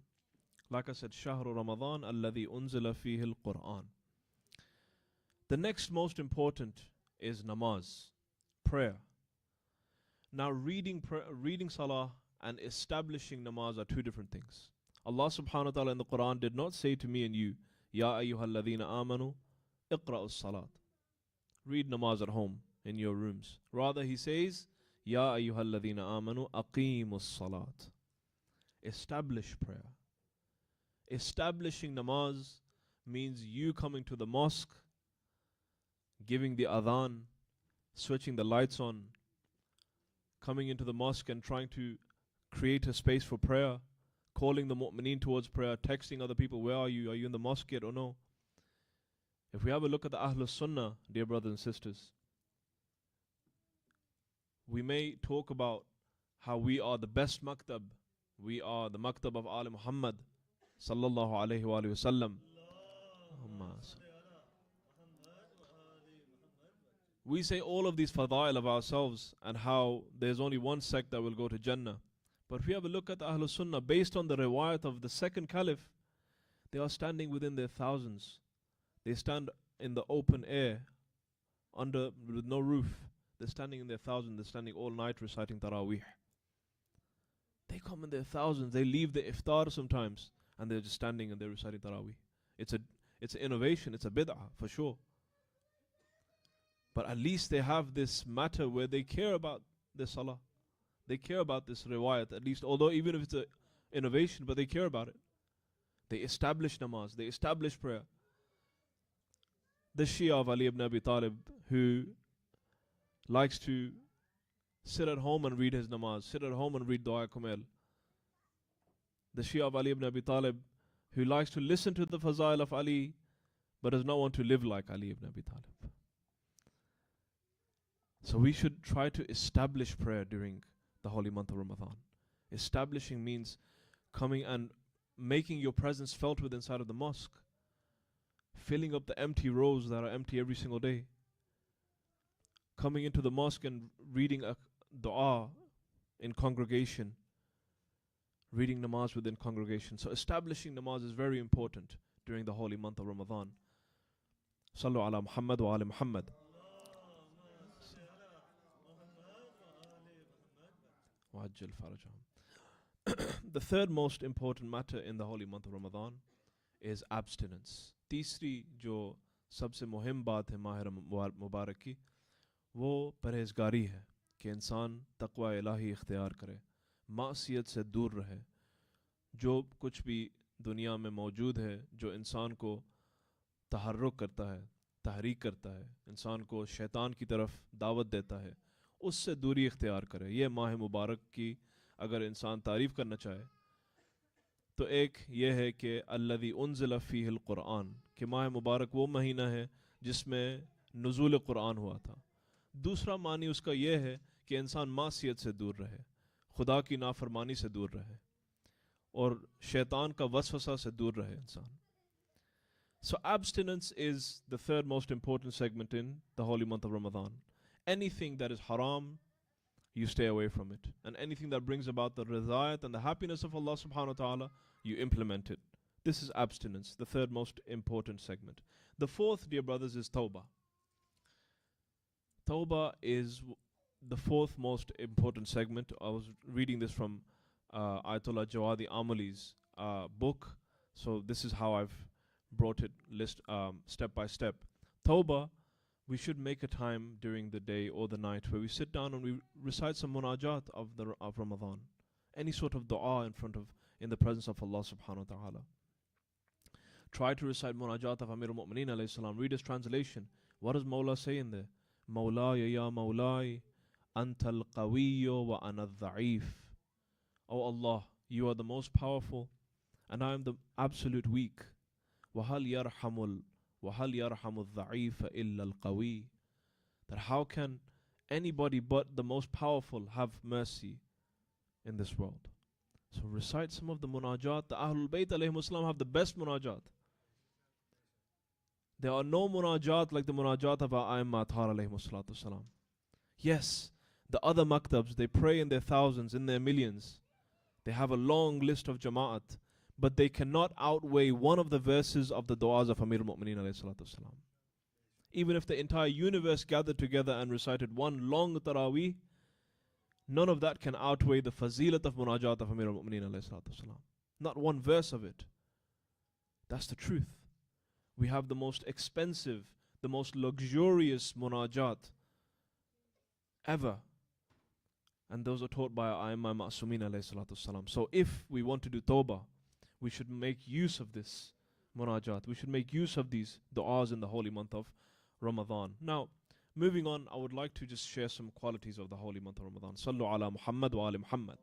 S2: Like I said, Shahru Ramadan alladhi unzila fihi al-Quran. The next most important is namaz, prayer. Now reading salah and establishing namaz are two different things. Allah subhanahu wa ta'ala in the Quran did not say to me and you, Ya ayyuhalladhina amanu, iqra'us salat. Read namaz at home, in your rooms. Rather, he says, Ya ayyuhalladhina amanu, aqimus salat. Establish prayer. Establishing namaz means you coming to the mosque, giving the adhan, switching the lights on, coming into the mosque and trying to create a space for prayer, calling the mu'mineen towards prayer, texting other people, where are you? Are you in the mosque yet or no? If we have a look at the Ahlul Sunnah, dear brothers and sisters, we may talk about how we are the best maktab. We are the maktab of Ali Muhammad sallallahu alayhi wa sallam. We say all of these fadail of ourselves and how there's only one sect that will go to Jannah. But if we have a look at the Ahlul Sunnah, based on the riwayat of the second caliph, they are standing within their thousands. They stand in the open air, with no roof. They're standing in their thousands. They're standing all night reciting Taraweeh. They come in their thousands. They leave the iftar sometimes, and they're just standing and they're reciting Taraweeh. It's an innovation. It's a bid'ah for sure. But at least they have this matter where they care about their salah. They care about this riwayat, at least, although even if it's an innovation, but they care about it. They establish namaz. They establish prayer. The Shia of Ali ibn Abi Talib, who likes to sit at home and read his namaz, sit at home and read Dua Kumail. The Shia of Ali ibn Abi Talib, who likes to listen to the Fazail of Ali, but does not want to live like Ali ibn Abi Talib. So we should try to establish prayer during the holy month of Ramadan. Establishing means coming and making your presence felt within inside of the mosque, filling up the empty rows that are empty every single day, coming into the mosque and reading a dua in congregation, reading namaz within congregation. So establishing namaz is very important during the holy month of Ramadan. Sallu ala Muhammad wa ali Muhammad. وعجل فرجهم. The third most important matter in the holy month of Ramadan is abstinence. तीसरी जो सबसे मुहिम बात है माह मुबारक की, वो परहेज़गारी है कि इंसान तक़वा इलाही इख्तियार करे, मासियत से दूर रहे. जो कुछ भी दुनिया में मौजूद है जो इंसान को तहर्रुक करता है, तहरीक करता है, इंसान को शैतान की तरफ दावत देता है, उससे दूरी इख्तियार करे. ये माह मुबारक की अगर इंसान तारीफ़ करना चाहे तो एक ये है कि अल्लज़ी उन्ज़िला फ़ीहिल क़ुरआन, कि माह मुबारक वो महीना है जिसमें नुज़ूल क़ुरआन हुआ था. दूसरा मानी उसका ये है कि इंसान मासियत से दूर रहे, खुदा की नाफरमानी से दूर रहे और शैतान का वसवसा से दूर रहे इंसान. So abstinence is the third most important segment in the holy month of Ramadan. Anything that is haram, you stay away from it. And anything that brings about the rizayat and the happiness of Allah subhanahu wa ta'ala, you implement it. This is abstinence, the third most important segment. The fourth, dear brothers, is tawbah. Tawbah is the fourth most important segment. I was reading this from Ayatollah Jawadi Amali's book. So this is how I've brought it step by step. Tawbah, we should make a time during the day or the night where we sit down and we recite some munajat of Ramadan. Any sort of dua in the presence of Allah subhanahu wa ta'ala. Try to recite munajat of Amir al-Mu'mineen alayhi salam. Read his translation. What does Mawla say in there? Mawlaya ya Mawlai, anta al-qawiyyu wa ana al-dha'if. Oh Allah, you are the most powerful and I am the absolute weak. وَهَلْ يَرْحَمُ الضَّعِيفَ إِلَّا الْقَوِيِّ. That how can anybody but the most powerful have mercy in this world? So recite some of the munajat. The Ahlul Bayt alayhim salam have the best munajat. There are no munajat like the munajat of our Aimma Athar alayhim salatu salam. Yes, the other maktabs, they pray in their thousands, in their millions. They have a long list of jama'at, but they cannot outweigh one of the verses of the du'as of Amir al-Mu'mineen alayhi salatu salam. Even if the entire universe gathered together and recited one long taraweeh, none of that can outweigh the fazilat of munajat of Amir al-Mu'mineen alayhi salatu salam. Not one verse of it. That's the truth. We have the most expensive, the most luxurious munajat ever. And those are taught by our Aimma Ma'sumin alayhi salatu salam. So if we want to do tawbah, we should make use of this munajat. We should make use of these du'as in the holy month of Ramadan. Now, moving on, I would like to just share some qualities of the holy month of Ramadan. Sallu ala Muhammad wa ali Muhammad.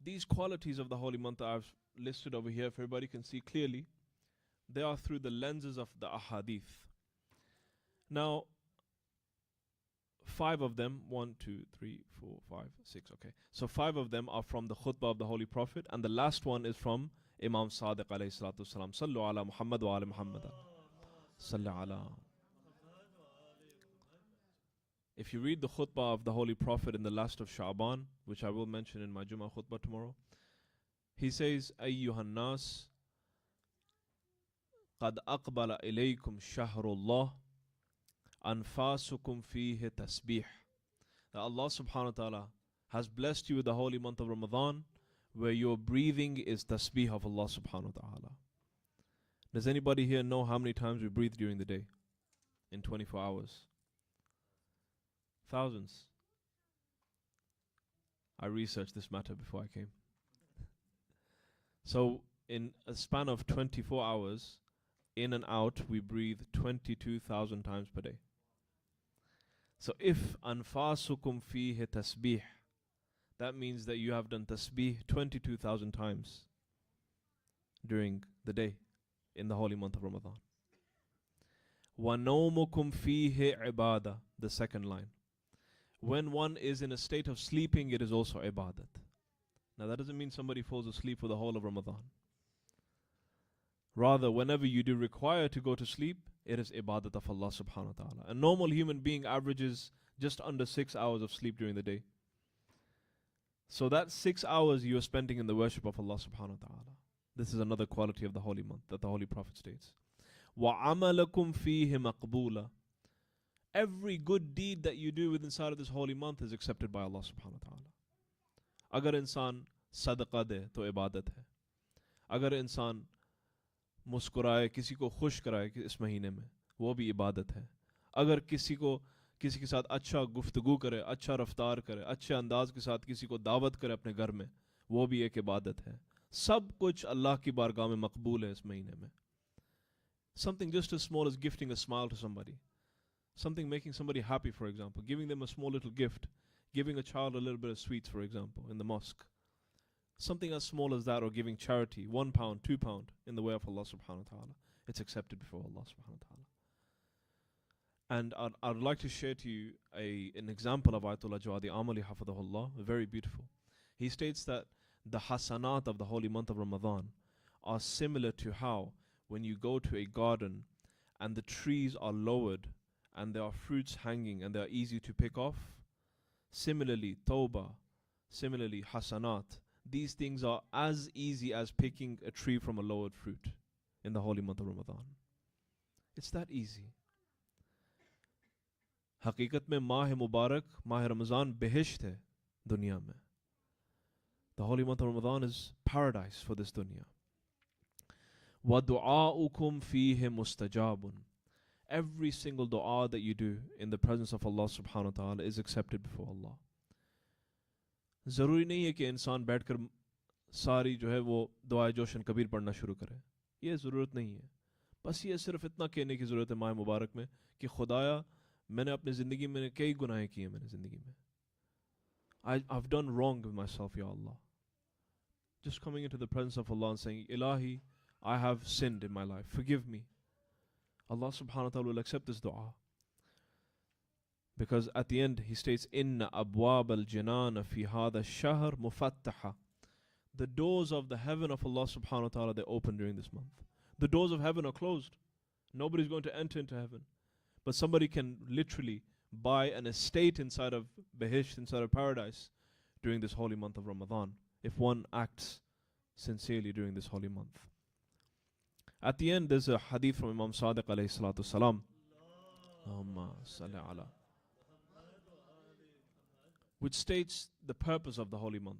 S2: These qualities of the holy month that I've listed over here, if everybody can see clearly, they are through the lenses of the ahadith. Now, 5 of them, 1, 2, 3, 4, 5, 6, okay. So 5 of them are from the khutbah of the Holy Prophet, and the last one is from Imam Sadiq alayhi salatu salam. Sallu ala Muhammad wa ala Muhammad. Sallu ala. If you read the khutbah of the Holy Prophet in the last of Sha'ban, which I will mention in my Jummah khutbah tomorrow, he says, Ayyuhan nas, qad aqbala ilaykum shahrullah, anfasukum fihi tasbih. That Allah subhanahu wa ta'ala has blessed you with the holy month of Ramadan, where your breathing is tasbih of Allah subhanahu wa ta'ala. Does anybody here know how many times we breathe during the day? In 24 hours? Thousands. I researched this matter before I came. So in a span of 24 hours, in and out, we breathe 22,000 times per day. So if anfasukum fihi tasbih, that means that you have done tasbih 22,000 times during the day in the holy month of Ramadan. Wa nawmukum fihi ibadah, the second line. When one is in a state of sleeping, it is also ibadat. Now that doesn't mean somebody falls asleep for the whole of Ramadan. Rather, whenever you do require to go to sleep, it is ibadat of Allah subhanahu wa ta'ala. A normal human being averages just under 6 hours of sleep during the day. So that 6 hours you are spending in the worship of Allah subhanahu wa ta'ala. This is another quality of the holy month that the Holy Prophet states. وَعَمَلَكُمْ فِيهِ مَقْبُولًا. Every good deed that you do inside of this holy month is accepted by Allah subhanahu wa ta'ala. Agar insan sadaqah de, to ibadat hai. Agar insan मुस्कुराए, किसी को खुश कराए इस महीने में, वो भी इबादत है. अगर किसी के साथ अच्छा गुफ्तगू करे, अच्छा रफ्तार करे, अच्छे अंदाज के साथ किसी को दावत करे अपने घर में, वो भी एक इबादत है. सब कुछ अल्लाह की बारगाह में मकबूल है इस महीने में. Something just as small as gifting a smile to somebody, something making somebody happy, for example, giving them a small little gift, giving a child a little bit of sweets, for example, in the mosque. Something as small as that, or giving charity, £1, £2 in the way of Allah subhanahu wa ta'ala. It's accepted before Allah subhanahu wa ta'ala. And I'd like to share to you an example of Ayatollah Jawadi Amali Hafidhahullah, very beautiful. He states that the hasanat of the holy month of Ramadan are similar to how when you go to a garden and the trees are lowered and there are fruits hanging and they are easy to pick off. Similarly, tawbah, similarly hasanat, these things are as easy as picking a tree from a lowered fruit in the holy month of Ramadan. It's that easy. Haqiqat mein Mahe Mubarak, Mahe Ramazan behisht hai dunya mein. The holy month of Ramadan is paradise for this dunya. وَدُعَاؤُكُمْ فِيهِ مُسْتَجَابٌ. Every single dua that you do in the presence of Allah subhanahu wa ta'ala is accepted before Allah. ज़रूरी नहीं है कि इंसान बैठकर सारी जो है वो दुआए जोशन कबीर पढ़ना शुरू करे. ये ज़रूरत नहीं है. बस ये सिर्फ इतना कहने की ज़रूरत है माह मुबारक में कि खुदाया मैंने अपनी ज़िंदगी में कई गुनाहें किए मैंने ज़िंदगी में. I've done wrong with myself, Ya Allah. Just coming into the presence of Allah and saying, Ilahi, I have sinned in my life. Forgive me. Allah subhanahu wa ta'ala will accept this dua. Because at the end he states, Inna abwab al-jinan fi hadha shahr mufattaha. The doors of the heaven of Allah subhanahu wa ta'ala, they open during this month. The doors of heaven are closed. Nobody's going to enter into heaven. But somebody can literally buy an estate inside of Behisht, inside of paradise, during this holy month of Ramadan, if one acts sincerely during this holy month. At the end, there's a hadith from Imam Sadiq alayhi salatu salam, which states the purpose of the holy month.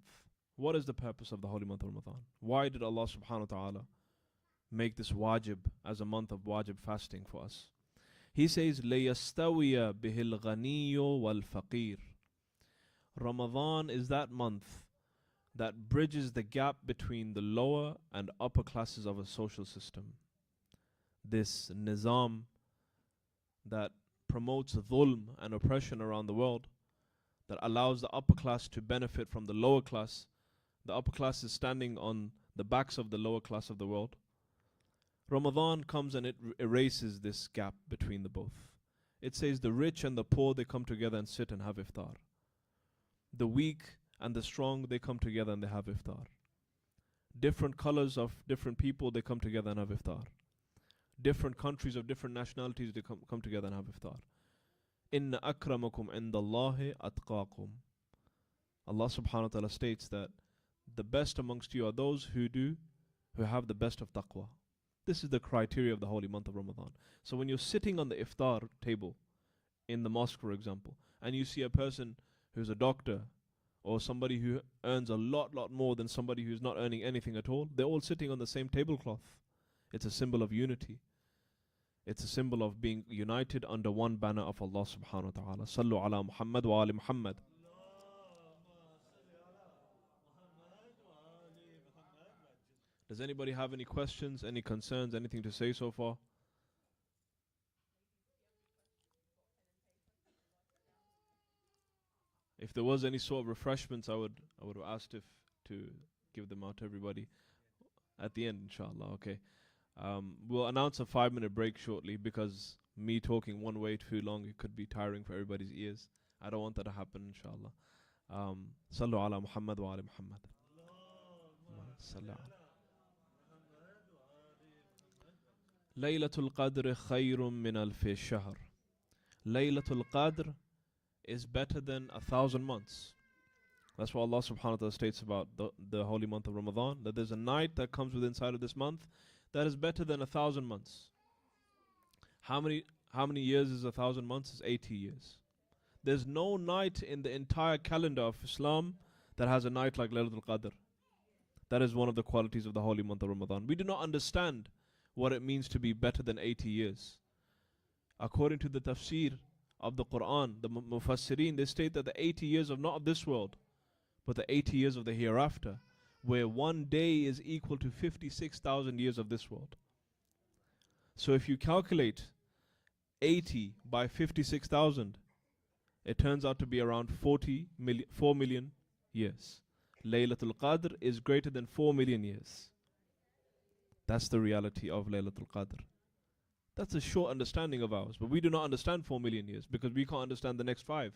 S2: What is the purpose of the holy month of Ramadan? Why did Allah subhanahu wa ta'ala make this wajib as a month of wajib fasting for us? He says, لَيَسْتَوِيَ بِهِ الْغَنِيُّ وَالْفَقِيرُ. Ramadan is that month that bridges the gap between the lower and upper classes of a social system. This nizam that promotes dhulm and oppression around the world, that allows the upper class to benefit from the lower class. The upper class is standing on the backs of the lower class of the world. Ramadan comes and it erases this gap between the both. It says the rich and the poor, they come together and sit and have iftar. The weak and the strong, they come together and they have iftar. Different colors of different people, they come together and have iftar. Different countries of different nationalities, they come together and have iftar. Inna akramakum indallahi atqakum. Allah subhanahu wa ta'ala states that the best amongst you are those who have the best of taqwa. This is the criteria of the holy month of Ramadan. So when you're sitting on the iftar table in the mosque, for example, and you see a person who's a doctor or somebody who earns a lot more than somebody who's not earning anything at all, they're all sitting on the same tablecloth. It's a symbol of unity. It's a symbol of being united under one banner of Allah subhanahu wa ta'ala. Sallu ala Muhammad wa ali Muhammad. Does anybody have any questions, any concerns, anything to say so far? If there was any sort of refreshments, I would have asked if to give them out to everybody at the end, inshallah. Okay. We'll announce a 5-minute break shortly because me talking one way too long, it could be tiring for everybody's ears. I don't want that to happen, inshallah. Sallu ala Muhammad wa ali Muhammad. Laylatul Qadr khayrun min alfi shahr. Laylatul Qadr is better than 1,000 months. That's what Allah subhanahu wa ta'ala states about the holy month of Ramadan, that there's a night that comes within inside of this month that is better than 1,000 months. How many years is 1,000 months? It's 80 years. There's no night in the entire calendar of Islam that has a night like Laylatul Qadr. That is one of the qualities of the holy month of Ramadan. We do not understand what it means to be better than 80 years. According to the tafsir of the Quran, the Mufassirin, they state that the 80 years of not of this world, but the 80 years of the hereafter, where one day is equal to 56,000 years of this world. So if you calculate 80 by 56,000, it turns out to be around 4 million years. Laylatul Qadr is greater than 4 million years. That's the reality of Laylatul Qadr. That's a short understanding of ours, but we do not understand 4 million years because we can't understand the next 5.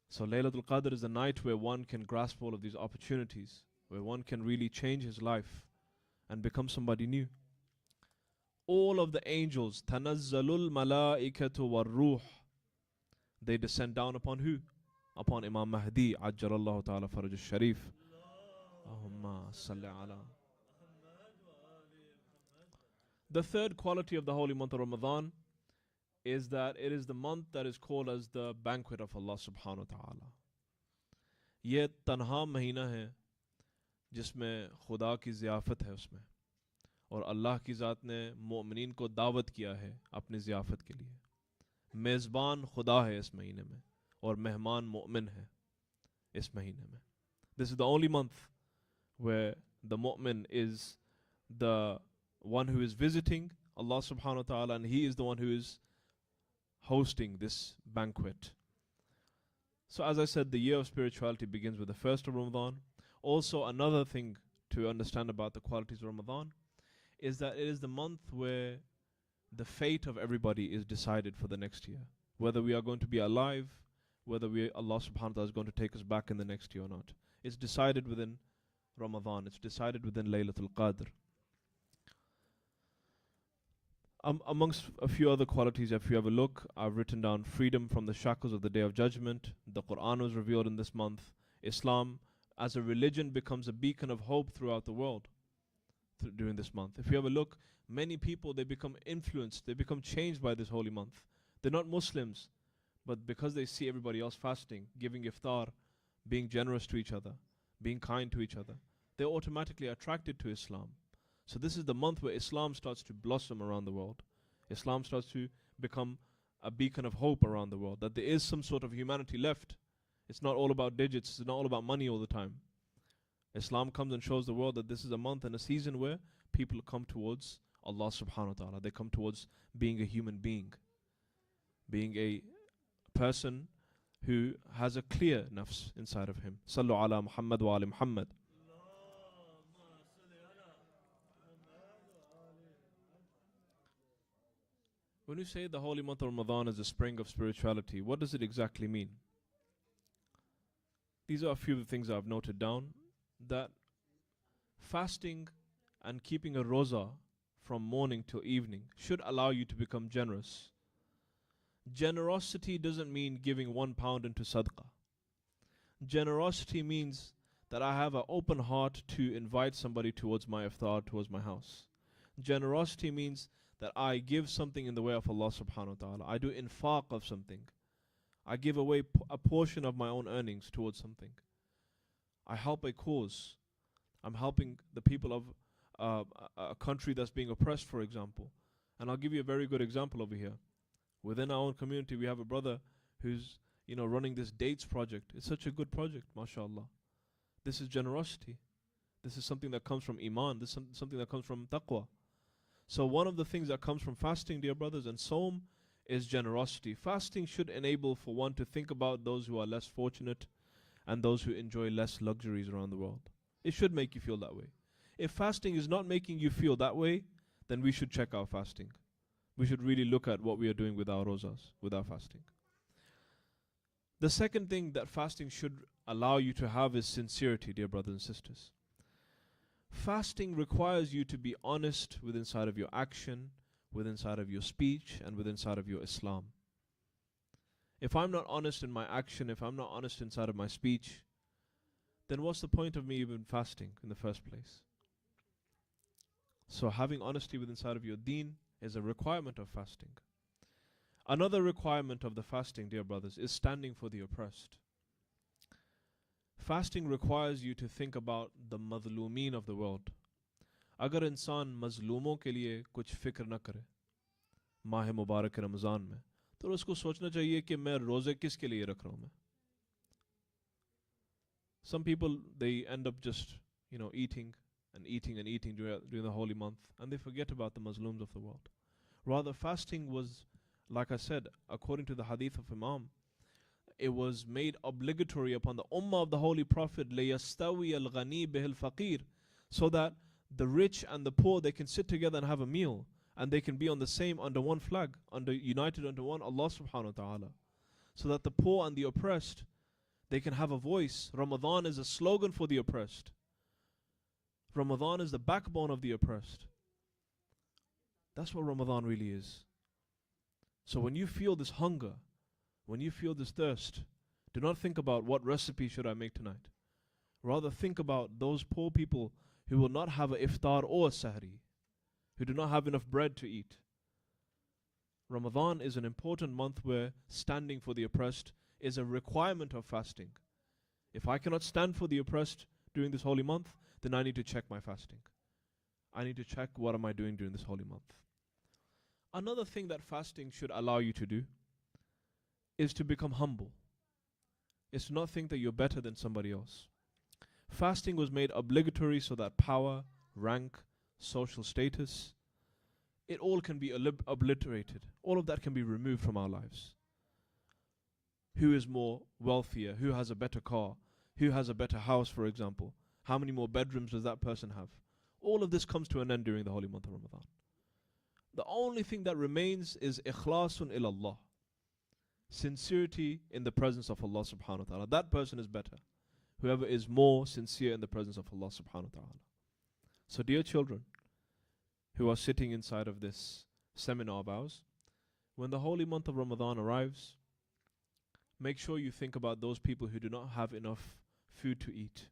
S2: So Laylatul Qadr is a night where one can grasp all of these opportunities, where one can really change his life and become somebody new. All of the angels, tanazzalul malaikatu war ruh, they descend down upon who? Upon Imam Mahdi, ajjalallahu ta'ala faraj al-sharif. Allahumma salli ala. The third quality of the holy month of Ramadan is that it is the month that is called as the banquet of Allah subhanahu wa ta'ala. ये तन्हा महीना है जिसमें खुदा की ज़ियाफ़त है उसमें, और अल्लाह की ज़ात ने मोमिनीन को दावत किया है अपनी ज़ियाफ़त के लिए. मेज़बान खुदा है इस महीने में और मेहमान मोमिन है इस महीने में. This is the only month where the mu'min is the one who is visiting Allah subhanahu wa ta'ala, and he is the one who is hosting this banquet. So as I said, the year of spirituality begins with the first of Ramadan. Also, another thing to understand about the qualities of Ramadan is that it is the month where the fate of everybody is decided for the next year. Whether we are going to be alive, whether Allah subhanahu wa ta'ala is going to take us back in the next year or not. It's decided within Ramadan. It's decided within Laylatul Qadr. Amongst a few other qualities, if you have a look, I've written down freedom from the shackles of the Day of Judgment. The Quran was revealed in this month. Islam as a religion becomes a beacon of hope throughout the world during this month. If you have a look, many people, they become influenced, they become changed by this holy month. They're not Muslims, but because they see everybody else fasting, giving iftar, being generous to each other, being kind to each other, they're automatically attracted to Islam. So this is the month where Islam starts to blossom around the world. Islam starts to become a beacon of hope around the world, that there is some sort of humanity left. It's not all about digits, it's not all about money all the time. Islam comes and shows the world that this is a month and a season where people come towards Allah subhanahu wa ta'ala. They come towards being a human being, being a person who has a clear nafs inside of him. Sallu ala Muhammad wa ali Muhammad. When you say the holy month of Ramadan is the spring of spirituality, what does it exactly mean? These are a few of the things I've noted down. That fasting and keeping a roza from morning till evening should allow you to become generous. Generosity doesn't mean giving £1 into sadaqah. Generosity means that I have an open heart to invite somebody towards my iftar, towards my house. Generosity means that I give something in the way of Allah subhanahu wa ta'ala. I do infaq of something. I give away a portion of my own earnings towards something. I help a cause. I'm helping the people of a country that's being oppressed, for example. And I'll give you a very good example over here. Within our own community, we have a brother who's running this dates project. It's such a good project, mashallah. This is generosity. This is something that comes from iman. This is something that comes from taqwa. So one of the things that comes from fasting, dear brothers, and Sawm is generosity. Fasting should enable for one to think about those who are less fortunate and those who enjoy less luxuries around the world. It should make you feel that way. If fasting is not making you feel that way, then we should check our fasting. We should really look at what we are doing with our rozas, with our fasting. The second thing that fasting should allow you to have is sincerity, dear brothers and sisters. Fasting requires you to be honest with inside of your action, with inside of your speech, and with inside of your Islam. If I'm not honest in my action, if I'm not honest inside of my speech, then what's the point of me even fasting in the first place? So having honesty with inside of your deen is a requirement of fasting. Another requirement of the fasting, dear brothers, is standing for the oppressed. Fasting requires you to think about the mazlumeen of the world. अगर इंसान मजलूमों के लिए कुछ फिक्र न करे माह मुबारक रमज़ान में, तो उसको सोचना चाहिए कि मैं रोज़े किसके लिए रख रहा हूँ मैं. Some people, they end up just, eating and eating and eating during the holy month, and they forget about the Muslims of the world. Rather, fasting was, like I said, according to the hadith of Imam, it was made obligatory upon the ummah of the Holy Prophet, لِيَسْتَوِيَ الْغَنِي بِهِ الْفَقِيرِ, so that the rich and the poor, they can sit together and have a meal, and they can be on the same, under one flag, united under one Allah subhanahu wa ta'ala. So that the poor and the oppressed, they can have a voice. Ramadan is a slogan for the oppressed. Ramadan is the backbone of the oppressed. That's what Ramadan really is. So when you feel this hunger, when you feel this thirst, do not think about what recipe should I make tonight. Rather think about those poor people who will not have an iftar or a sahri, who do not have enough bread to eat. Ramadan is an important month where standing for the oppressed is a requirement of fasting. If I cannot stand for the oppressed during this holy month, then I need to check my fasting. I need to check what am I doing during this holy month. Another thing that fasting should allow you to do is to become humble. Is to not think that you're better than somebody else. Fasting was made obligatory so that power, rank, social status, it all can be obliterated. All of that can be removed from our lives. Who is more wealthier? Who has a better car? Who has a better house, for example? How many more bedrooms does that person have? All of this comes to an end during the holy month of Ramadan. The only thing that remains is ikhlasun ilallah. Sincerity in the presence of Allah subhanahu wa ta'ala. That person is better. Whoever is more sincere in the presence of Allah subhanahu wa ta'ala. So dear children who are sitting inside of this seminar of ours, when the holy month of Ramadan arrives, make sure you think about those people who do not have enough food to eat,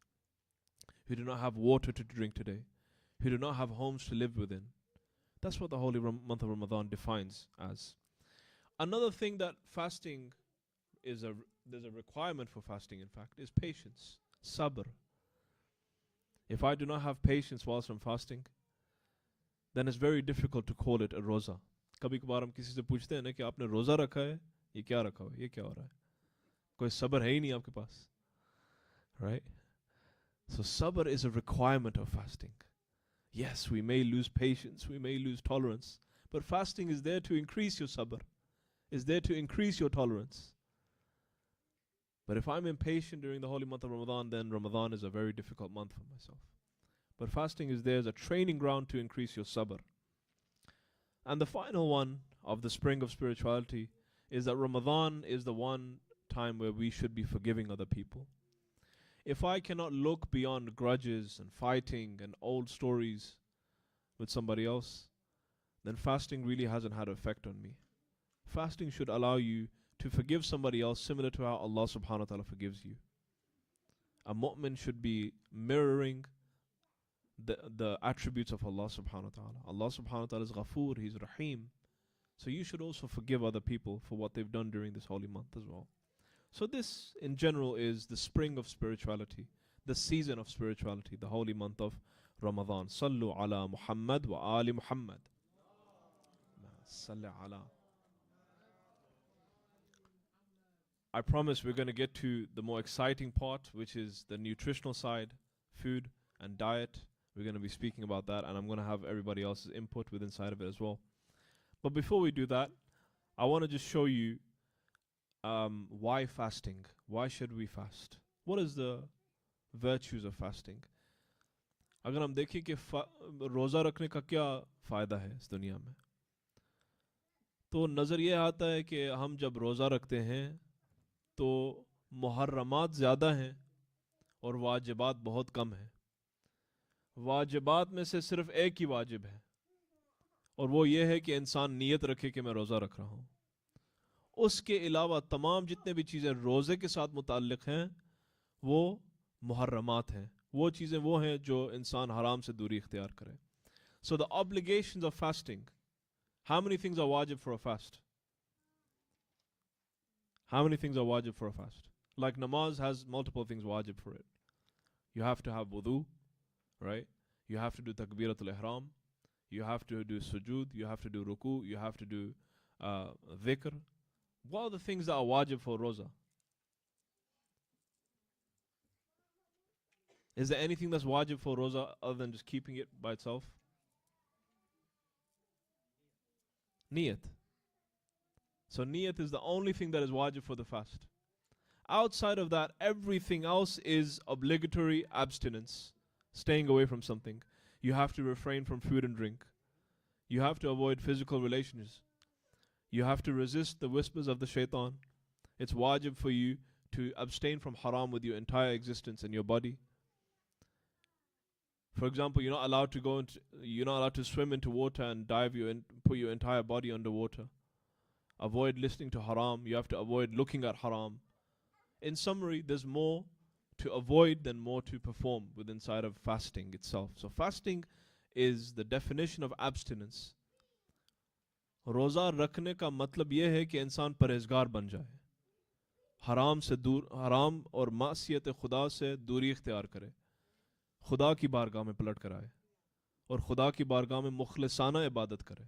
S2: who do not have water to drink today, who do not have homes to live within. That's what the holy month of Ramadan defines as. Another thing that fasting is there's a requirement for fasting, in fact, is patience, sabr. If I do not have patience whilst I'm fasting, then it's very difficult to call it a roza. कभी कभार हम किसी से पूछते हैं ना कि आपने रोजा रखा है, ये क्या रखा है, ये क्या हो रहा है? कोई सब्र है ही नहीं आपके पास, right? So sabr is a requirement of fasting. Yes, we may lose patience, we may lose tolerance, but fasting is there to increase your sabr, is there to increase your tolerance. But if I'm impatient during the holy month of Ramadan, then Ramadan is a very difficult month for myself. But fasting is there as a training ground to increase your sabr. And the final one of the spring of spirituality is that Ramadan is the one time where we should be forgiving other people. If I cannot look beyond grudges and fighting and old stories with somebody else, then fasting really hasn't had an effect on me. Fasting should allow you to forgive somebody else similar to how Allah subhanahu wa ta'ala forgives you. A mu'min should be mirroring the attributes of Allah subhanahu wa ta'ala. Allah subhanahu wa ta'ala is Ghafoor, He's Rahim. So you should also forgive other people for what they've done during this holy month as well. So this in general is the spring of spirituality, the season of spirituality, the holy month of Ramadan. Sallu ala Muhammad wa ali Muhammad. Salli ala. I promise we're going to get to the more exciting part, which is the nutritional side, food, and diet. We're going to be speaking about that, and I'm going to have everybody else's input within inside of it as well. But before we do that, I want to just show you why fasting. Why should we fast? What is the virtues of fasting? अगर हम देखें कि रोज़ा रखने का क्या फ़ायदा है इस दुनिया में, तो नज़र ये आता है कि हम जब रोज़ा रखते हैं तो मुहर्रमात ज़्यादा हैं और वाजिबात बहुत कम हैं. वाजिबात में से सिर्फ एक ही वाजिब है, और वो ये है कि इंसान नीयत रखे कि मैं रोज़ा रख रहा हूँ. उसके अलावा तमाम जितने भी चीज़ें रोज़े के साथ मुताल्लिक़ हैं वो मुहर्रमात हैं. वो चीज़ें वो हैं जो इंसान हराम से दूरी इख्तियार करे. So the obligations of fasting. How many things are wajib for a fast? How many things are wajib for a fast? Like namaz has multiple things wajib for it. You have to have wudu, right? You have to do takbiratul ihram. You have to do sujood. You have to do ruku. You have to do dhikr. What are the things that are wajib for roza? Is there anything that's wajib for roza other than just keeping it by itself? Niyat. So niyat is the only thing that is wajib for the fast. Outside of that, everything else is obligatory abstinence, staying away from something. You have to refrain from food and drink. You have to avoid physical relations. You have to resist the whispers of the shaitan. It's wajib for you to abstain from haram with your entire existence and your body. For example, you're not allowed to swim into water and put your entire body underwater. Avoid listening to haram. You have to avoid looking at haram. In summary, there's more to avoid than more to perform within inside of fasting itself. So fasting is the definition of abstinence. रोज़ा रखने का मतलब यह है कि इंसान परहेजगार बन जाए, हराम और मासियत खुदा से दूरी इख्तियार करे, खुदा की बारगाह में पलट कर आए और खुदा की बारगाह में मुखलिसाना इबादत करे.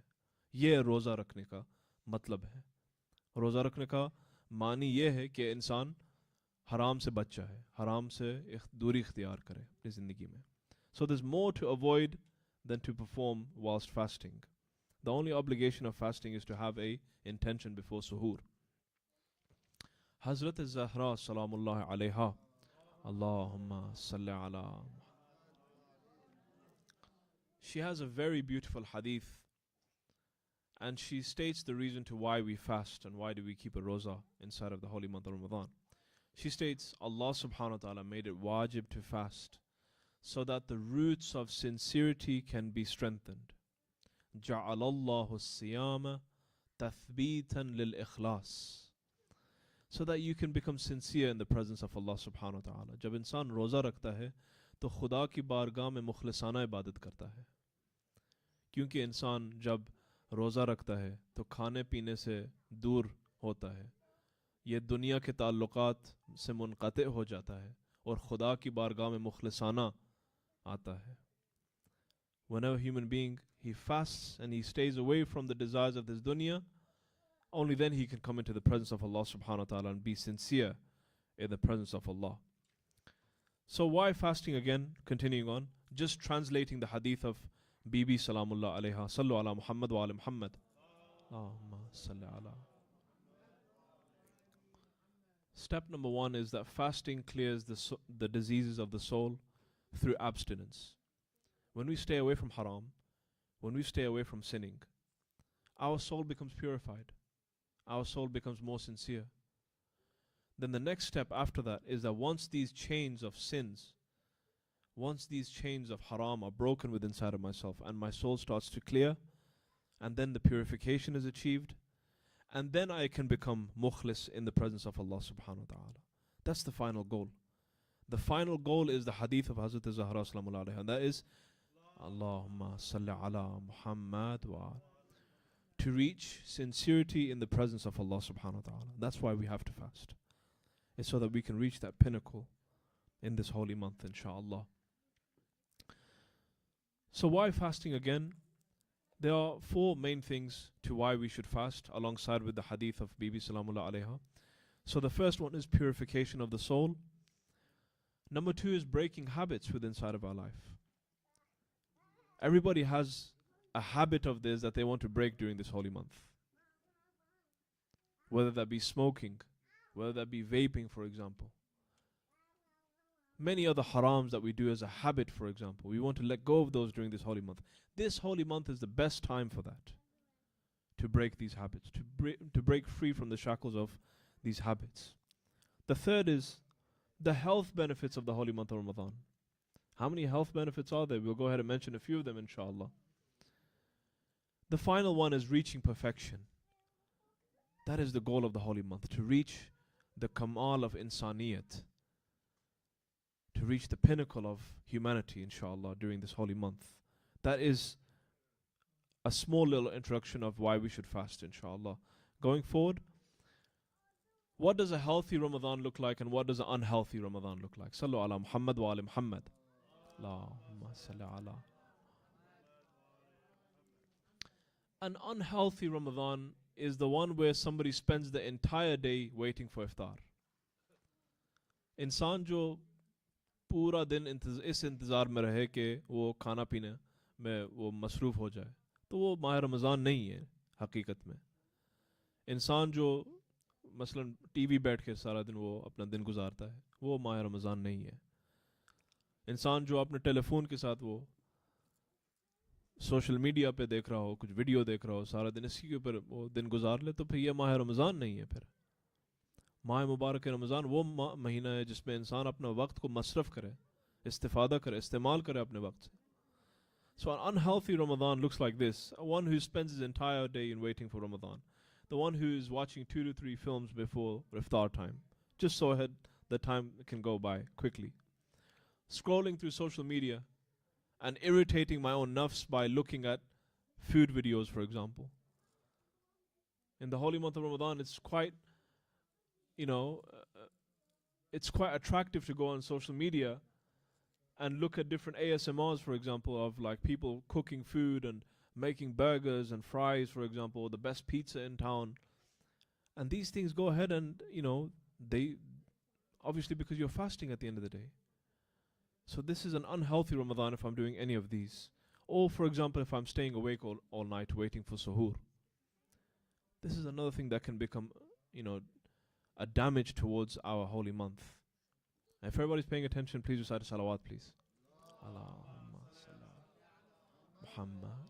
S2: ये रोज़ा रखने का मतलब है. रोज़ा रखने का मानी ये है कि इंसान हराम से बच जाए, हराम से दूरी इख्तियार करे अपनी ज़िंदगी में. So there's more to avoid than to perform whilst fasting. The only obligation of fasting is to have a intention before suhoor. Hazrat Al-Zahra salamullahi alayha, Allahumma salli ala. She has a very beautiful hadith, and she states the reason to why we fast and why do we keep a roza inside of the holy month of Ramadan. She states, Allah subhanahu wa ta'ala made it wajib to fast so that the roots of sincerity can be strengthened. جعل الله الصيام تثبيتا للإخلاص, so that you can become sincere in the presence of Allah subhanahu wa ta'ala. जब इंसान रोज़ा रखता है तो खुदा की बारगाह में मुखलिसाना इबादत करता है, क्योंकि इंसान जब रोज़ा रखता है तो खाने पीने से दूर होता है, ये दुनिया के ताल्लुकात से मुनक़ते हो जाता है और खुदा की बारगाह में मुखलिसाना आता है. Whenever a human being, he fasts and he stays away from the desires of this dunya, only then he can come into the presence of Allah subhanahu wa ta'ala and be sincere in the presence of Allah. So why fasting again? Continuing on, just translating the hadith of Bibi Salamullah alayha, Sallu ala Muhammad wa ala Muhammad. Allahumma salli ala. Step number 1 is that fasting clears the diseases of the soul through abstinence. When we stay away from haram, when we stay away from sinning, our soul becomes purified. Our soul becomes more sincere. Then the next step after that is that once these chains of sins, once these chains of haram are broken within inside of myself and my soul starts to clear, and then the purification is achieved, and then I can become mukhlis in the presence of Allah subhanahu wa ta'ala. That's the final goal. The final goal is the hadith of Hazrat Al-Zahra sallallahu alayhi, and that is Allahumma salli ala Muhammad wa. To reach sincerity in the presence of Allah subhanahu wa ta'ala. That's why we have to fast. It's so that we can reach that pinnacle in this holy month, inshaAllah. So why fasting again? There are 4 main things to why we should fast, alongside with the hadith of Bibi Salamullah alayha. So the first one is purification of the soul. Number two is breaking habits within inside of our life. Everybody has a habit of this that they want to break during this holy month. Whether that be smoking, whether that be vaping, for example. Many other harams that we do as a habit, for example. We want to let go of those during this holy month. This holy month is the best time for that. To break these habits, to break free from the shackles of these habits. The third is the health benefits of the holy month of Ramadan. How many health benefits are there? We'll go ahead and mention a few of them, inshallah. The final one is reaching perfection. That is the goal of the holy month, to reach the kamal of insaniyat, to reach the pinnacle of humanity, inshallah, during this holy month. That is a small little introduction of why we should fast, inshallah. Going forward, what does a healthy Ramadan look like and what does an unhealthy Ramadan look like? Sallu ala Muhammad wa ala Muhammad. Allahumma salli ala. An unhealthy Ramadan is the one where somebody spends the entire day waiting for iftar. इंसान जो पूरा दिन इस इंतज़ार में रहे कि वो खाना पीने में वो मसरूफ़ हो जाए, तो वो माह रमज़ान नहीं है हकीकत में. इंसान जो मसलन टीवी बैठ के सारा दिन वो अपना दिन गुजारता है, वो माह रमज़ान नहीं है. इंसान जो अपने टेलीफोन के साथ वो सोशल मीडिया पे देख रहा हो, कुछ वीडियो देख रहा हो, सारा दिन इसी के ऊपर वो दिन गुजार ले, तो फिर ये माह रमज़ान नहीं है. फिर माह मुबारक रमज़ान वो महीना है जिसमें इंसान अपना वक्त को मसरफ़ करे, इस्तिफ़ादा करे, इस्तेमाल करे अपने वक्त से. So an unhealthy Ramadan looks like this. One who spends his entire day in waiting for Ramadan. The one who is watching 2 to 3 films before iftar time, just so ahead the time can go by quickly. Scrolling through social media and irritating my own nafs by looking at food videos, for example. In the holy month of Ramadan, it's quite, it's quite attractive to go on social media and look at different ASMRs, for example, of like people cooking food and making burgers and fries, for example, or the best pizza in town. And these things go ahead and, they obviously because you're fasting at the end of the day. So this is an unhealthy Ramadan if I'm doing any of these. Or, for example, if I'm staying awake all night waiting for suhoor. This is another thing that can become, a damage towards our holy month. And if everybody's paying attention, please recite a salawat, please. Allahumma salli Muhammad.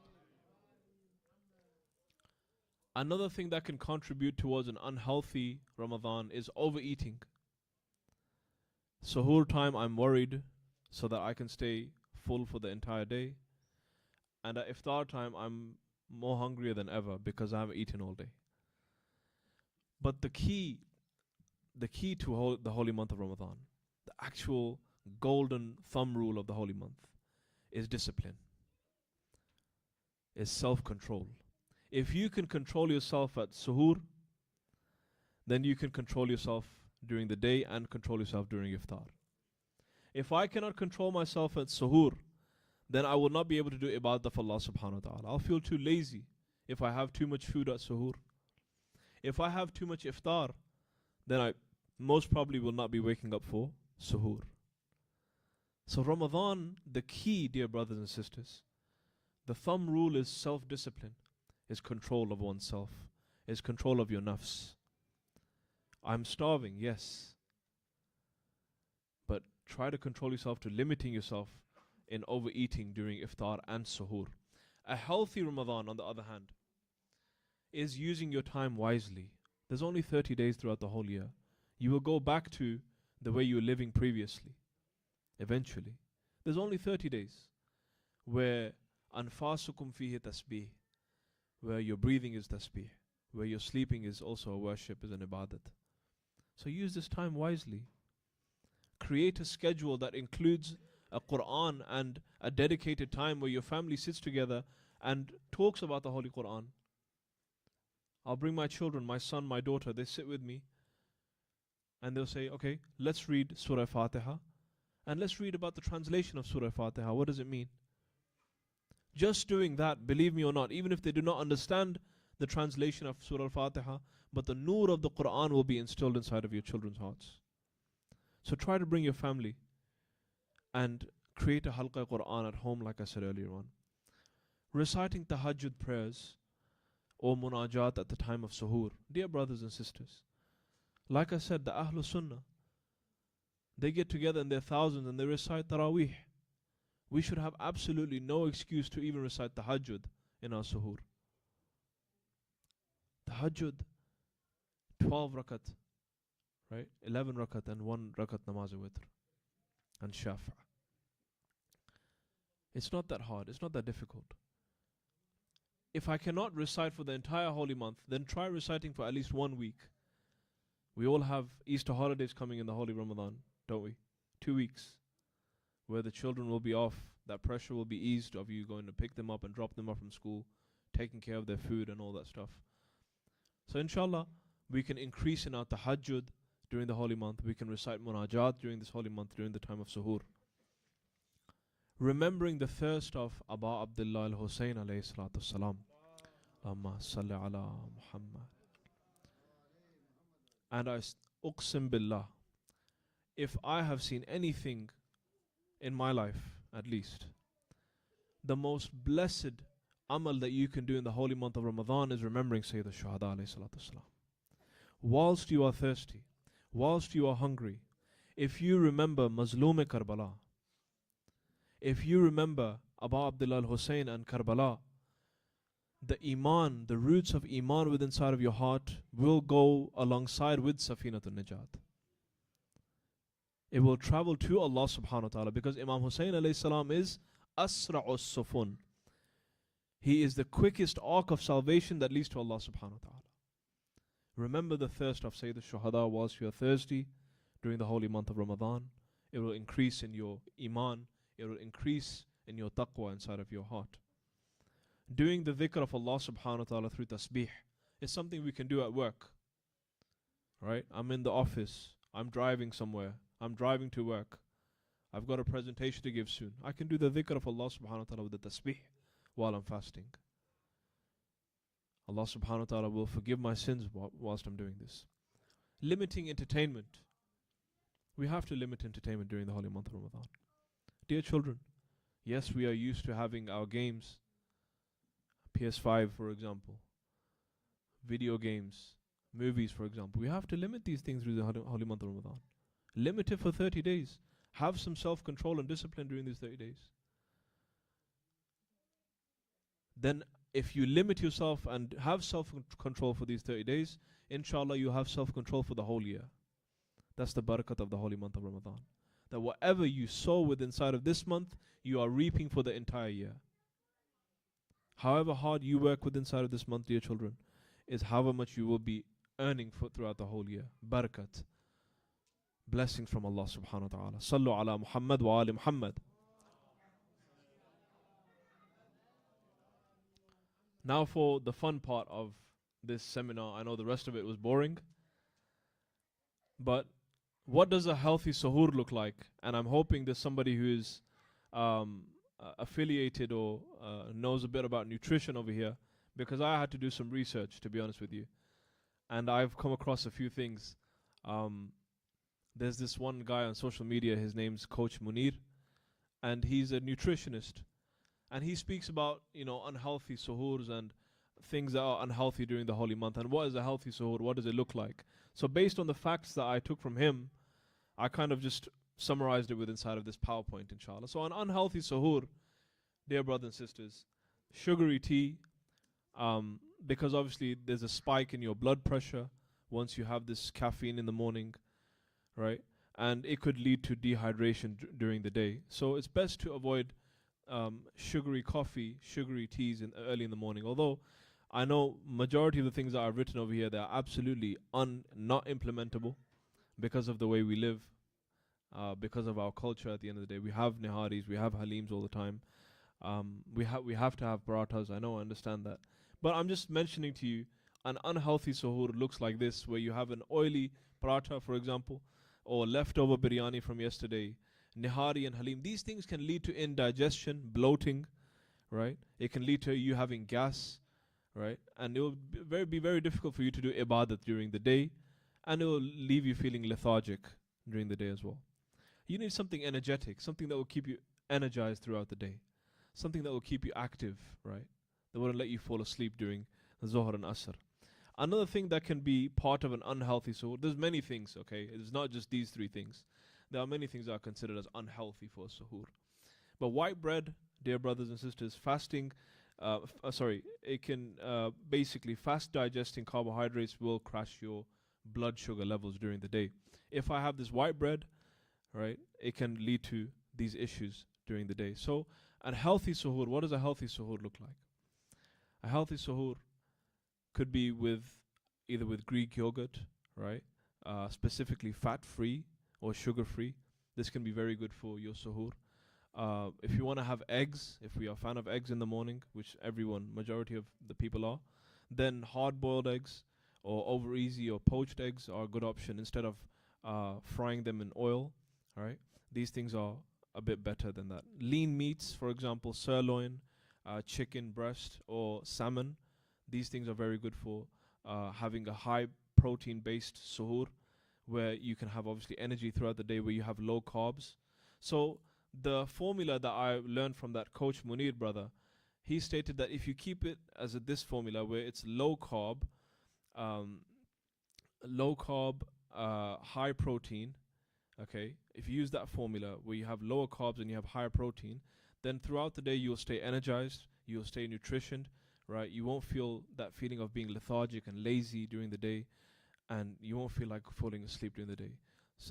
S2: Another thing that can contribute towards an unhealthy Ramadan is overeating. Suhoor time, I'm worried so that I can stay full for the entire day. And at iftar time, I'm more hungrier than ever because I haven't eaten all day. But the key to the holy month of Ramadan, the actual golden thumb rule of the holy month, is discipline, is self-control. If you can control yourself at suhoor, then you can control yourself during the day and control yourself during iftar. If I cannot control myself at suhoor, then I will not be able to do ibadah for Allah subhanahu wa ta'ala. I'll feel too lazy if I have too much food at suhoor. If I have too much iftar, then I most probably will not be waking up for suhoor. So Ramadan, the key, dear brothers and sisters, the thumb rule is self-discipline, is control of oneself, is control of your nafs. I'm starving, yes. But try to control yourself to limiting yourself in overeating during iftar and suhoor. A healthy Ramadan, on the other hand, is using your time wisely. There's only 30 days throughout the whole year. You will go back to the way you were living previously, eventually. There's only 30 days where anfasukum fihi tasbih, where your breathing is tasbih, where your sleeping is also a worship, is an ibadat. So use this time wisely. Create a schedule that includes a Quran and a dedicated time where your family sits together and talks about the Holy Quran. I'll bring my children, my son, my daughter, they sit with me and they'll say, okay, let's read Surah Fatiha and let's read about the translation of Surah Fatiha. What does it mean? Just doing that, believe me or not, even if they do not understand the translation of Surah Fatiha, but the nur of the Quran will be instilled inside of your children's hearts. So try to bring your family and create a halqa Quran at home, like I said earlier on. Reciting tahajjud prayers or munajat at the time of suhoor. Dear brothers and sisters, like I said, the Ahlul Sunnah, they get together in their thousands and they recite Taraweeh. We should have absolutely no excuse to even recite tahajjud in our suhoor. Tahajjud, 12 rakat, right? 11 rakat and 1 rakat namaz witr and shafa. It's not that hard, it's not that difficult. If I cannot recite for the entire holy month, then try reciting for at least 1 week. We all have Easter holidays coming in the holy Ramadan, don't we? 2 weeks, where the children will be off, that pressure will be eased of you going to pick them up and drop them off from school, taking care of their food and all that stuff. So inshallah, we can increase in our tahajjud during the holy month. We can recite munajat during this holy month, during the time of suhoor. Remembering the thirst of Aba Abdullah al-Hussein alayhi salatu salam. Allahumma salli ala Muhammad. And I uqsim billah, if I have seen anything in my life, at least, the most blessed amal that you can do in the holy month of Ramadan is remembering Sayyid al-Shuhada alayhi salatu salam. Whilst you are thirsty, whilst you are hungry, if you remember Mazloom Karbala, if you remember Abu Abdullah al-Hussein and Karbala, the iman, the roots of iman within inside of your heart will go alongside with Safinatul Najat. It will travel to Allah subhanahu wa ta'ala, because Imam Hussein alayhi salam is Asra'us Sufun. He is the quickest arc of salvation that leads to Allah subhanahu wa ta'ala. Remember the thirst of Sayyid al-Shuhada whilst you are thirsty during the holy month of Ramadan. It will increase in your iman. It will increase in your taqwa inside of your heart. Doing the dhikr of Allah subhanahu wa ta'ala through tasbih is something we can do at work. Right? I'm in the office. I'm driving somewhere. I'm driving to work. I've got a presentation to give soon. I can do the dhikr of Allah subhanahu wa ta'ala with the tasbih while I'm fasting. Allah subhanahu wa ta'ala will forgive my sins whilst I'm doing this. Limiting entertainment. We have to limit entertainment during the holy month of Ramadan. Dear children, yes, we are used to having our games, PS5 for example, video games, movies for example. We have to limit these things through the holy month of Ramadan. Limit it for 30 days. Have some self-control and discipline during these 30 days. Then if you limit yourself and have self-control for these 30 days, inshallah you have self-control for the whole year. That's the barakat of the holy month of Ramadan. That whatever you sow within inside of this month, you are reaping for the entire year. However hard you work within inside of this month, dear children, is however much you will be earning for throughout the whole year. Barakat. Blessings from Allah subhanahu wa ta'ala. Sallu ala Muhammad wa ali Muhammad. Now for the fun part of this seminar. I know the rest of it was boring, but what does a healthy suhoor look like? And I'm hoping there's somebody who is affiliated or knows a bit about nutrition over here, because I had to do some research, to be honest with you, and I've come across a few things. There's this one guy on social media, his name's Coach Munir, and he's a nutritionist. And he speaks about, unhealthy suhoors and things that are unhealthy during the holy month. And what is a healthy suhoor? What does it look like? So based on the facts that I took from him, I kind of just summarized it with inside of this PowerPoint, inshallah. So an unhealthy suhoor, dear brothers and sisters, sugary tea, because obviously there's a spike in your blood pressure once you have this caffeine in the morning, right? And it could lead to dehydration during the day. So it's best to avoid sugary coffee, sugary teas early in the morning. Although I know majority of the things that I've written over here, they are absolutely not implementable because of the way we live, because of our culture. At the end of the day, we have niharis, we have halims all the time. We have to have parathas. I understand that, but I'm just mentioning to you, an unhealthy suhoor looks like this, where you have an oily paratha, for example, or leftover biryani from yesterday, nihari and halim. These things can lead to indigestion, bloating, right? It can lead to you having gas, right? And it will be very difficult for you to do ibadat during the day, and it will leave you feeling lethargic during the day as well. You need something energetic, something that will keep you energized throughout the day, something that will keep you active, right? That wouldn't let you fall asleep during Zohr and Asr. Another thing that can be part of an unhealthy suhoor, there's many things, okay? It's not just these three things. There are many things that are considered as unhealthy for suhoor. But white bread, dear brothers and sisters, fasting, it can basically fast digesting carbohydrates will crash your blood sugar levels during the day. If I have this white bread, right, it can lead to these issues during the day. So, a healthy suhoor, what does a healthy suhoor look like? A healthy suhoor could be either with Greek yogurt, right, specifically fat-free or sugar-free. This can be very good for your suhoor. If you want to have eggs, if we are a fan of eggs in the morning, which majority of the people are, then hard-boiled eggs or over easy or poached eggs are a good option instead of frying them in oil, right? These things are a bit better than that. Lean meats, for example, sirloin, chicken breast or salmon, these things are very good for having a high protein-based suhoor where you can have obviously energy throughout the day, where you have low carbs. So the formula that I learned from that coach Munir brother, he stated that if you keep it as this formula where it's low carb, high protein, okay, if you use that formula where you have lower carbs and you have higher protein, then throughout the day you'll stay energized, you'll stay nutritioned, right? You won't feel that feeling of being lethargic and lazy during the day, and you won't feel like falling asleep during the day.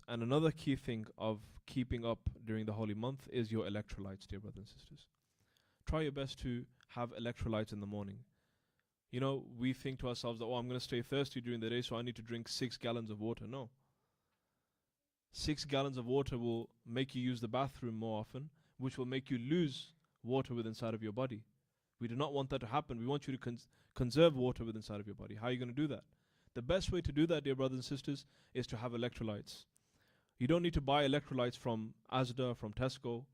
S2: And another key thing of keeping up during the holy month is your electrolytes, dear brothers and sisters. Try your best to have electrolytes in the morning. You know, we think to ourselves that, I'm going to stay thirsty during the day, so I need to drink 6 gallons of water. No. 6 gallons of water will make you use the bathroom more often, which will make you lose water within inside of your body. We do not want that to happen. We want you to conserve water within inside of your body. How are you going to do that? The best way to do that, dear brothers and sisters, is to have electrolytes. You don't need to buy electrolytes from Asda, from Tesco.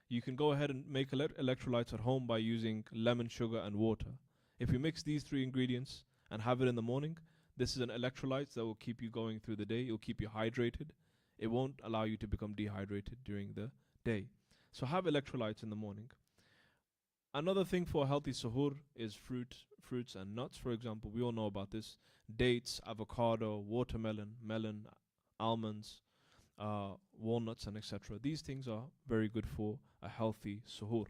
S2: You can go ahead and make electrolytes at home by using lemon, sugar, and water. If you mix these 3 ingredients and have it in the morning, this is an electrolyte that will keep you going through the day. It will keep you hydrated. It won't allow you to become dehydrated during the day. So have electrolytes in the morning. Another thing for a healthy suhoor is fruits and nuts, for example. We all know about this. Dates, avocado, watermelon, melon, almonds, walnuts, and etc. These things are very good for a healthy suhoor.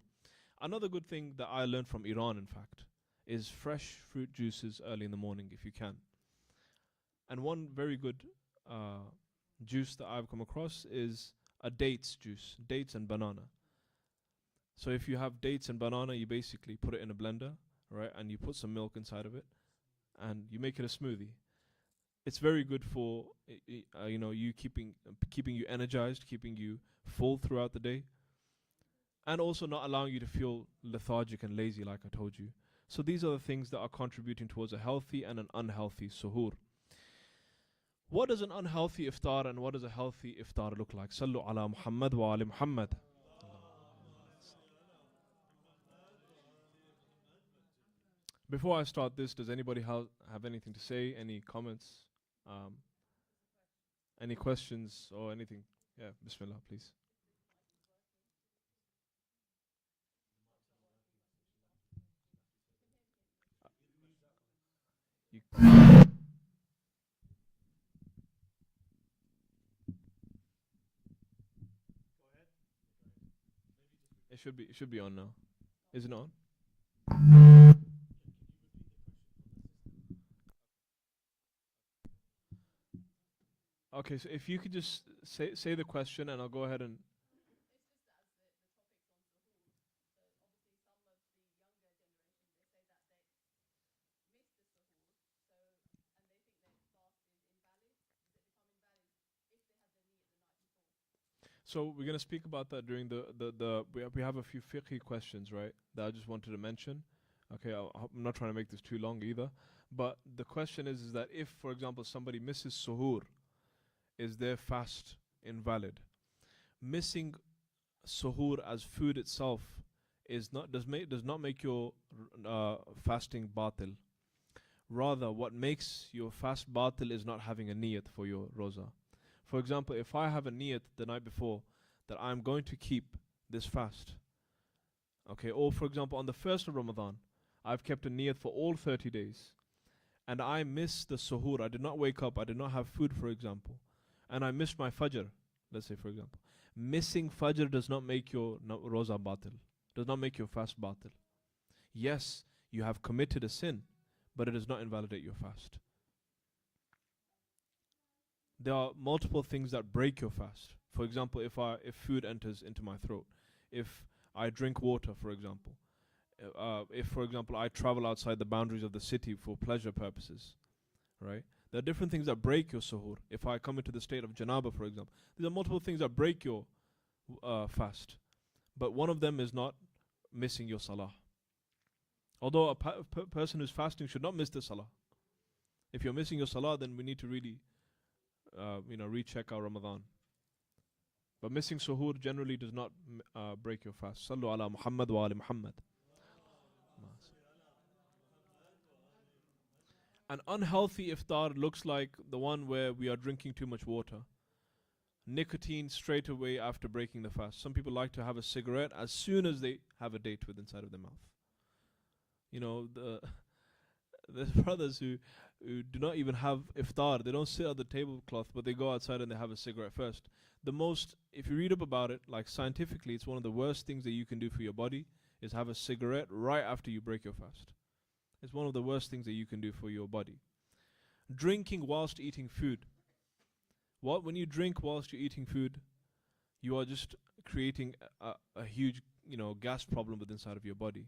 S2: Another good thing that I learned from Iran, in fact, is fresh fruit juices early in the morning if you can. And one very good juice that I've come across is a dates juice, dates and banana. So if you have dates and banana, you basically put it in a blender, right, and you put some milk inside of it, and you make it a smoothie. It's very good for you keeping you energized, keeping you full throughout the day, and also not allowing you to feel lethargic and lazy, like I told you. So these are the things that are contributing towards a healthy and an unhealthy suhoor. What does an unhealthy iftar and what does a healthy iftar look like? Sallu ala Muhammad wa ali Muhammad. Before I start this, does anybody have anything to say? Any comments? Any questions or anything? Yeah, Bismillah, please. It should be on now. Is it on? Okay, so if you could just say the question and I'll go ahead and so we're going to speak about that during we have a few fiqh questions, right, that I just wanted to mention. Okay, I'm not trying to make this too long either. But the question is that if, for example, somebody misses suhoor, is their fast invalid? Missing suhoor as food itself does not make your fasting batil. Rather, what makes your fast batil is not having a niyat for your roza. For example, if I have a niyat the night before that I'm going to keep this fast. Okay, or for example, on the first of Ramadan, I've kept a niyat for all 30 days, and I missed the suhoor. I did not wake up, I did not have food, for example, and I missed my fajr, let's say, for example. Missing fajr does not make your roza batil, does not make your fast batil. Yes, you have committed a sin, but it does not invalidate your fast. There are multiple things that break your fast. For example, if food enters into my throat, if I drink water, for example, if, for example, I travel outside the boundaries of the city for pleasure purposes, right? There are different things that break your suhoor. If I come into the state of janaba, for example, there are multiple things that break your fast. But one of them is not missing your salah. Although a person who's fasting should not miss the salah. If you're missing your salah, then we need to really, recheck our Ramadan. But missing suhoor generally does not break your fast. Sallu ala Muhammad wa ali Muhammad. An unhealthy iftar looks like the one where we are drinking too much water. Nicotine straight away after breaking the fast. Some people like to have a cigarette as soon as they have a date with inside of their mouth. You know, there's brothers who do not even have iftar. They don't sit at the tablecloth, but they go outside and they have a cigarette first. If you read up about it, like scientifically, it's one of the worst things that you can do for your body is have a cigarette right after you break your fast. It's one of the worst things that you can do for your body. Drinking whilst eating food. When you drink whilst you're eating food, you are just creating a huge, gas problem within inside of your body.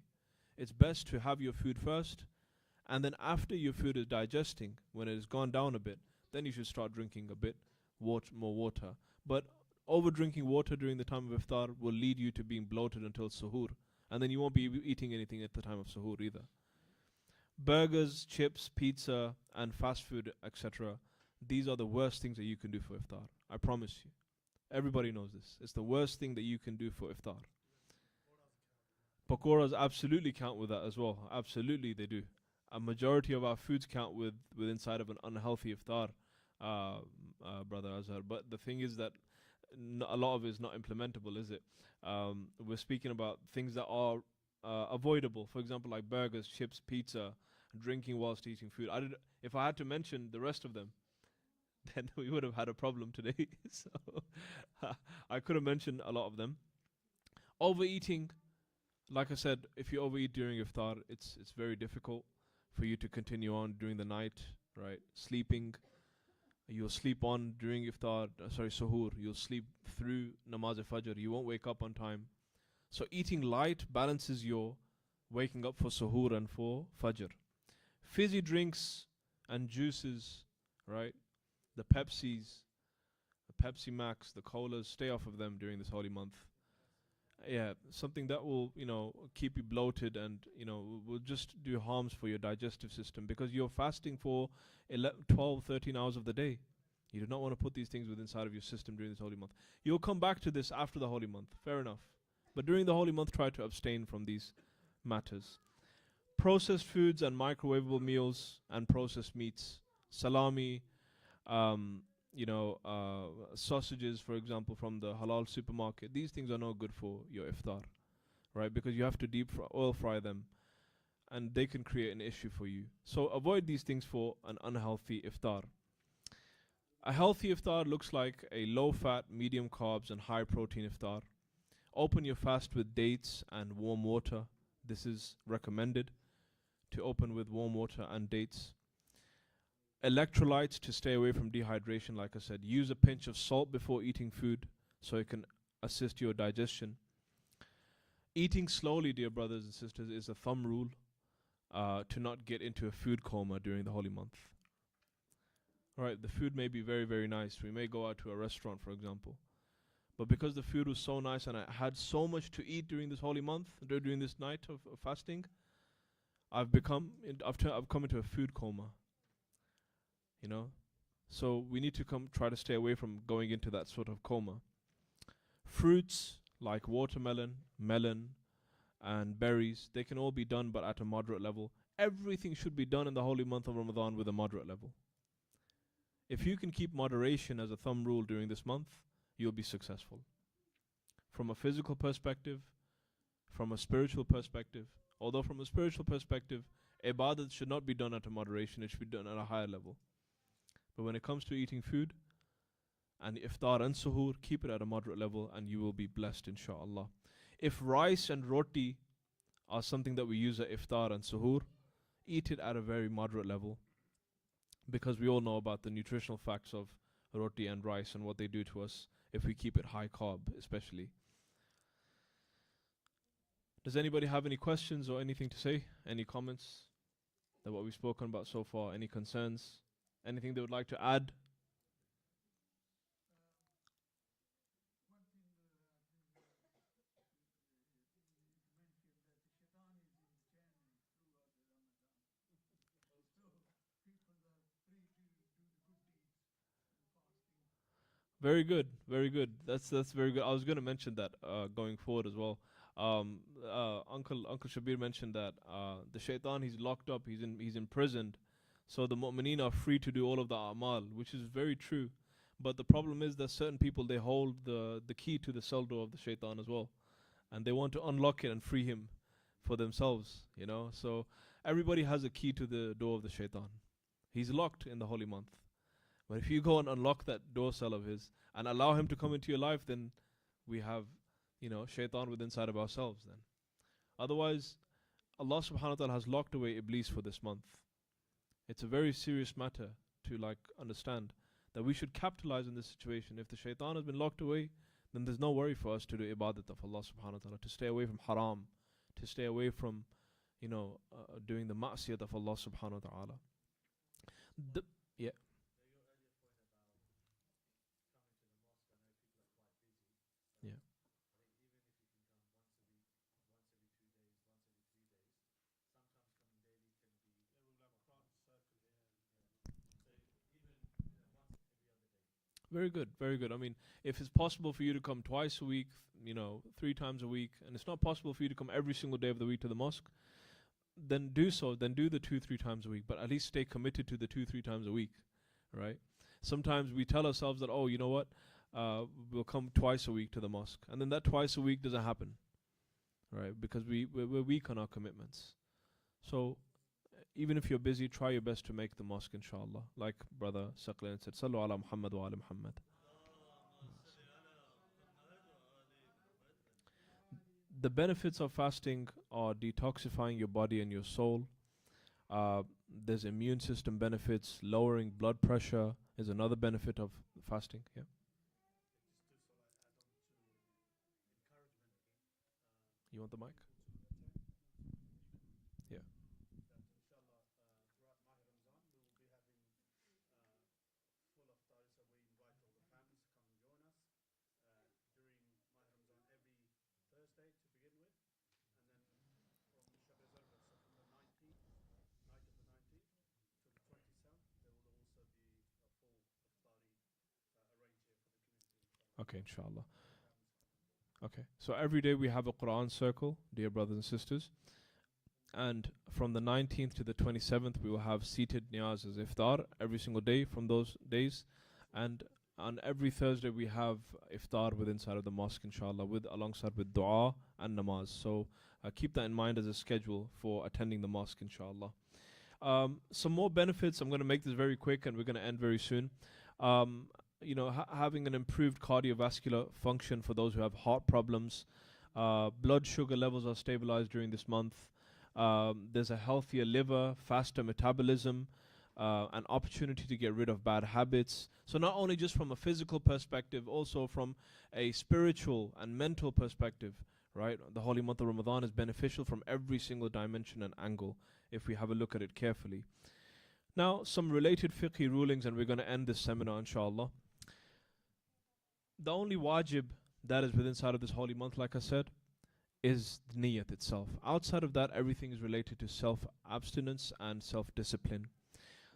S2: It's best to have your food first, and then after your food is digesting, when it has gone down a bit, then you should start drinking a bit more water. But over drinking water during the time of iftar will lead you to being bloated until suhoor, and then you won't be eating anything at the time of suhoor either. Burgers, chips, pizza, and fast food, etc. These are the worst things that you can do for iftar. I promise you. Everybody knows this. It's the worst thing that you can do for iftar. Pakoras absolutely count with that as well. Absolutely they do. A majority of our foods count with inside of an unhealthy iftar, Brother Azhar. But the thing is that a lot of it is not implementable, is it? We're speaking about things that are avoidable. For example, like burgers, chips, pizza, drinking whilst eating food. If I had to mention the rest of them, then we would have had a problem today. So I could have mentioned a lot of them. Overeating, like I said, if you overeat during iftar, it's very difficult for you to continue on during the night, right? Sleeping, you'll sleep on during iftar, suhoor. You'll sleep through namaz fajr. You won't wake up on time. So eating light balances your waking up for suhoor and for fajr. Fizzy drinks and juices, right? The Pepsis, the Pepsi Max, the colas, stay off of them during this holy month. Yeah, something that will, keep you bloated and, will just do harms for your digestive system, because you're fasting for 12, 13 hours of the day. You do not want to put these things within inside of your system during this holy month. You'll come back to this after the holy month, fair enough. But during the holy month, try to abstain from these matters. Processed foods and microwavable meals and processed meats, salami, sausages, for example, from the halal supermarket. These things are no good for your iftar, right? Because you have to oil fry them, and they can create an issue for you. So avoid these things for an unhealthy iftar. A healthy iftar looks like a low-fat, medium carbs, and high-protein iftar. Open your fast with dates and warm water. This is recommended, to open with warm water and dates. Electrolytes to stay away from dehydration, like I said. Use a pinch of salt before eating food so it can assist your digestion. Eating slowly, dear brothers and sisters, is a thumb rule to not get into a food coma during the holy month. Alright, the food may be very, very nice. We may go out to a restaurant, for example. But because the food was so nice and I had so much to eat during this holy month, during this night of fasting, I've come into a food coma. So we need to try to stay away from going into that sort of coma. Fruits like watermelon, melon, and berries, they can all be done, but at a moderate level. Everything should be done in the holy month of Ramadan with a moderate level. If you can keep moderation as a thumb rule during this month, you'll be successful. from a physical perspective, from a spiritual perspective. Although from a spiritual perspective, ibadat should not be done at a moderation, it should be done at a higher level. But when it comes to eating food, and iftar and suhoor, keep it at a moderate level and you will be blessed, inshallah. If rice and roti are something that we use at iftar and suhoor, eat it at a very moderate level, because we all know about the nutritional facts of roti and rice and what they do to us if we keep it high carb, especially. Does anybody have any questions or anything to say? Any comments that what we've spoken about so far? Any concerns? Anything they would like to add? Very good, very good. That's very good. I was going to mention that going forward as well. Uncle Shabir mentioned that the shaitan, he's locked up, he's imprisoned, so the mu'mineen are free to do all of the a'mal, which is very true. But the problem is that certain people, they hold the key to the cell door of the shaitan as well, and they want to unlock it and free him for themselves. So everybody has a key to the door of the shaitan. He's locked in the holy month. But if you go and unlock that door cell of his and allow him to come into your life, then we have, shaitan within inside of ourselves then. Otherwise, Allah subhanahu wa ta'ala has locked away Iblis for this month. It's a very serious matter to understand that we should capitalize on this situation. If the shaitan has been locked away, then there's no worry for us to do ibadat of Allah subhanahu wa ta'ala, to stay away from haram, to stay away from, doing the ma'siyat of Allah subhanahu wa ta'ala. Yeah. Yeah. Very good, very good. I mean, if it's possible for you to come twice a week, 3 times a week, and it's not possible for you to come every single day of the week to the mosque, then do so. Then do the 2-3 times a week, but at least stay committed to the 2-3 times a week, right? Sometimes we tell ourselves that, oh, you know what, we'll come twice a week to the mosque, and then that twice a week doesn't happen, right? Because we're weak on our commitments. So even if you're busy, try your best to make the mosque, inshallah. Like Brother Saqlain said, Sallu ala Muhammad wa ala Muhammad. The benefits of fasting are detoxifying your body and your soul. There's immune system benefits. Lowering blood pressure is another benefit of fasting. Yeah. You want the mic? Yeah. Okay, inshallah. Okay, so every day we have a Quran circle, dear brothers and sisters. And from the 19th to the 27th, we will have seated niyaz as iftar every single day from those days. And on every Thursday, we have iftar within inside of the mosque, inshallah, alongside with dua and namaz. So keep that in mind as a schedule for attending the mosque, inshallah. Some more benefits. I'm going to make this very quick and we're going to end very soon. Having an improved cardiovascular function for those who have heart problems. Blood sugar levels are stabilized during this month. There's a healthier liver, faster metabolism, an opportunity to get rid of bad habits. So not only just from a physical perspective, also from a spiritual and mental perspective, right? The holy month of Ramadan is beneficial from every single dimension and angle if we have a look at it carefully. Now, some related fiqhi rulings, and we're going to end this seminar, inshallah. The only wajib that is within inside of this holy month, like I said, is the niyat itself. Outside of that, everything is related to self-abstinence and self-discipline.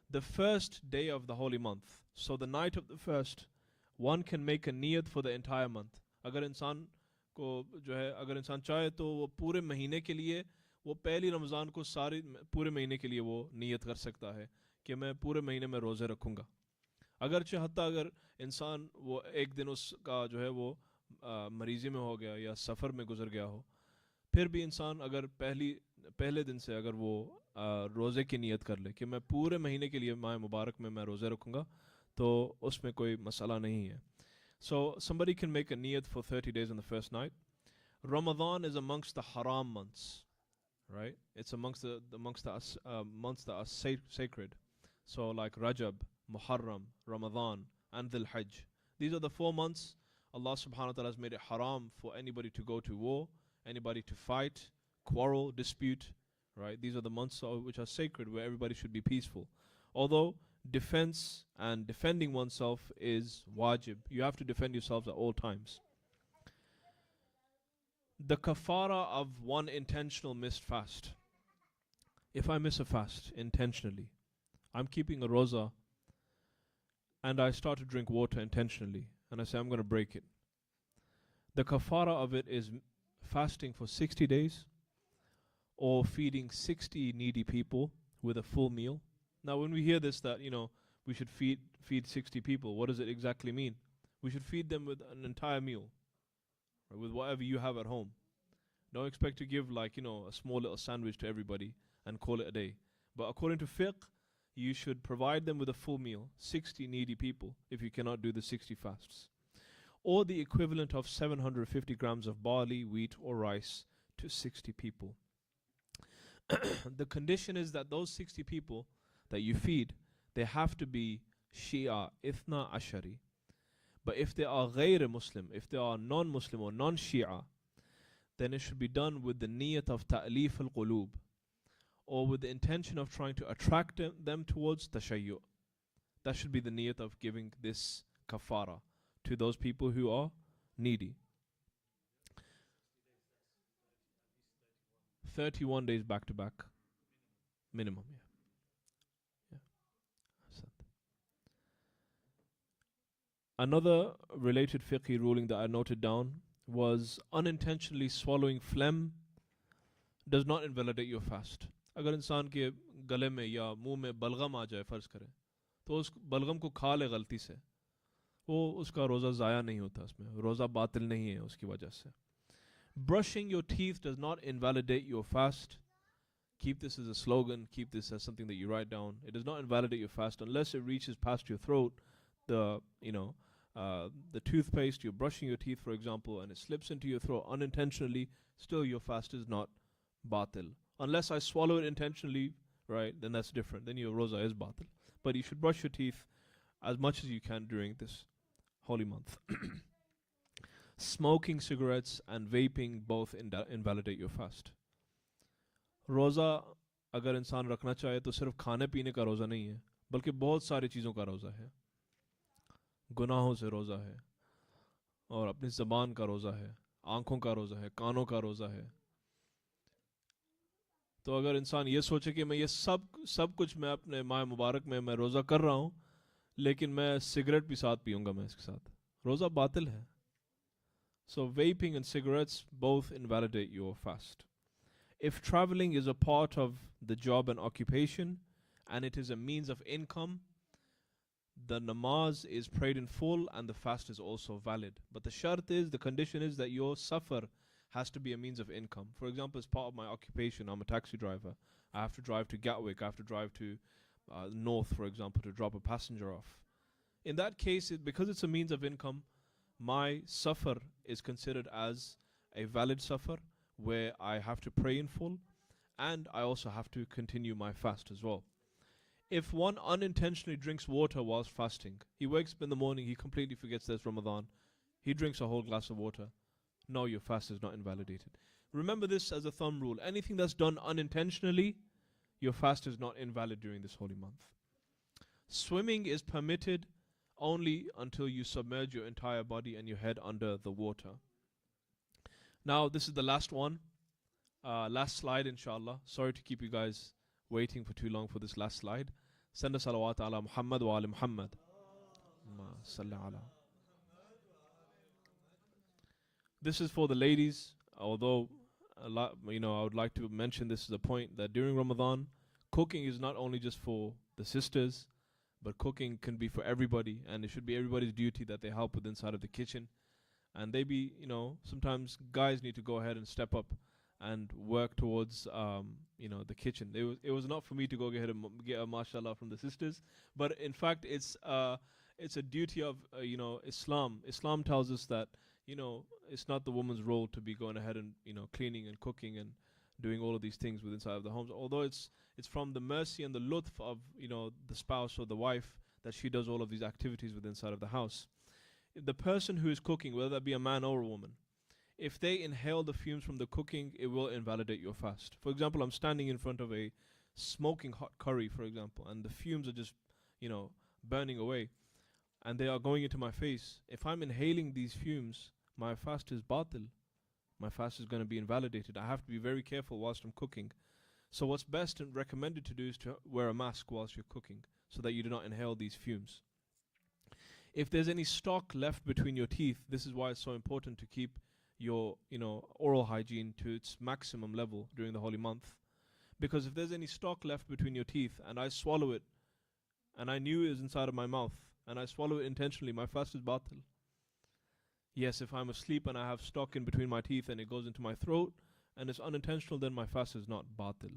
S2: The first day of the holy month, so the night of the first, one can make a niyat for the entire month. अगर इंसान को जो है अगर इंसान चाहे तो वो पूरे महीने के लिए वो पहली रमज़ान को सारे पूरे महीने के लिए वो नियत कर सकता है कि मैं पूरे महीने में रोज़े रखूँगा. अगर चाहता अगर इंसान वो एक दिन उसका जो है वो मरीज़ी में हो गया या सफ़र में गुजर गया हो, फिर भी इंसान अगर पहले दिन से अगर वो रोज़े की नीयत कर ले कि मैं पूरे महीने के लिए माह मुबारक में मैं रोज़े रखूँगा, तो उसमें कोई मसला नहीं है. So somebody can make a niyat for 30 days on the first night. Ramadan is amongst the haram months, right? It's amongst the months that are sacred. So like Rajab, Muharram, Ramadan, and Dhul Hajj. These are the 4 months Allah subhanahu wa ta'ala has made it haram for anybody to go to war, anybody to fight, quarrel, dispute, right? These are the months which are sacred, where everybody should be peaceful. Although defense and defending oneself is wajib. You have to defend yourselves at all times. The kafara of one intentional missed fast. If I miss a fast intentionally, I'm keeping a roza and I start to drink water intentionally and I say I'm going to break it. The kafara of it is fasting for 60 days or feeding 60 needy people with a full meal. Now when we hear this, that we should feed 60 people, what does it exactly mean? We should feed them with an entire meal, right, with whatever you have at home. Don't expect to give a small little sandwich to everybody and call it a day. But according to fiqh, you should provide them with a full meal, 60 needy people, if you cannot do the 60 fasts. Or the equivalent of 750 grams of barley, wheat or rice to 60 people. The condition is that those 60 people that you feed, they have to be Shia, Ithna Ashari. But if they are Ghayr Muslim, if they are non-Muslim or non-Shia, then it should be done with the niyat of ta'lif al-qulub, or with the intention of trying to attract them towards tashayyu'. That should be the niyat of giving this kafara to those people who are needy. 31 days back to back, minimum, yeah. Another related fiqhi ruling that I noted down was unintentionally swallowing phlegm does not invalidate your fast. अगर इंसान के गले में या मुंह में बलगम आ जाए फ़र्ज़ करें, तो उस बलगम को खा ले गलती से, वो उसका रोज़ा ज़ाया नहीं होता, उसमें रोज़ा बातिल नहीं है उसकी वजह से. Brushing your teeth does not invalidate your fast. Keep this as a slogan, keep this as something that you write down. It does not invalidate your fast unless it reaches past your throat. The toothpaste, you're brushing your teeth, for example, and it slips into your throat unintentionally, still your fast is not batil. Unless I swallow it intentionally, right, then that's different. Then your roza is batil. But you should brush your teeth as much as you can during this holy month. Smoking cigarettes and vaping both invalidate your fast. रोज़ा अगर इंसान रखना चाहे तो सिर्फ खाने पीने का रोज़ा नहीं है, बल्कि बहुत सारी चीज़ों का रोज़ा है. गुनाहों से रोज़ा है, और अपनी ज़बान का रोज़ा है, आँखों का रोज़ा है, कानों का रोज़ा है. तो अगर इंसान ये सोचे कि मैं ये सब कुछ मैं अपने माह मुबारक में मैं रोज़ा कर रहा हूँ, लेकिन मैं सिगरेट भी साथ पीऊँगा मैं इसके साथ, रोज़ा बातिल है. So vaping and cigarettes both invalidate your fast. If traveling is a part of the job and occupation, and it is a means of income, the namaz is prayed in full and the fast is also valid. But the condition is that your safar has to be a means of income. For example, as part of my occupation, I'm a taxi driver. I have to drive to Gatwick, I have to drive to North, for example, to drop a passenger off. In that case, because it's a means of income, my safar is considered as a valid safar, where I have to pray in full and I also have to continue my fast as well. If one unintentionally drinks water whilst fasting, he wakes up in the morning, he completely forgets there's Ramadan, he drinks a whole glass of water, no, your fast is not invalidated. Remember this as a thumb rule: anything that's done unintentionally, your fast is not invalid during this holy month. Swimming is permitted only until you submerge your entire body and your head under the water. Now this is the last one, last slide inshallah. Sorry to keep you guys waiting for too long for this last slide. Send a salawat ala Muhammad wa ala Muhammad. This is for the ladies, although I would like to mention this is a point that during Ramadan, cooking is not only just for the sisters, but cooking can be for everybody, and it should be everybody's duty that they help with inside of the kitchen. and they be, sometimes guys need to go ahead and step up and work towards, the kitchen. It was not for me to go ahead and get a mashallah from the sisters, but in fact, it's a duty of, Islam. Islam tells us that, it's not the woman's role to be going ahead and, cleaning and cooking and doing all of these things within inside of the homes. Although it's from the mercy and the lutf of, the spouse or the wife, that she does all of these activities within inside of the house. The person who is cooking, whether that be a man or a woman, if they inhale the fumes from the cooking, it will invalidate your fast. For example, I'm standing in front of a smoking hot curry, for example, and the fumes are just, burning away, and they are going into my face. If I'm inhaling these fumes, my fast is batil. My fast is going to be invalidated. I have to be very careful whilst I'm cooking. So what's best and recommended to do is to wear a mask whilst you're cooking, so that you do not inhale these fumes. If there's any stock left between your teeth, this is why it's so important to keep your oral hygiene to its maximum level during the holy month. Because if there's any stock left between your teeth and I swallow it, and I knew it was inside of my mouth, and I swallow it intentionally, my fast is batil. Yes, if I'm asleep and I have stock in between my teeth and it goes into my throat and it's unintentional, then my fast is not batil.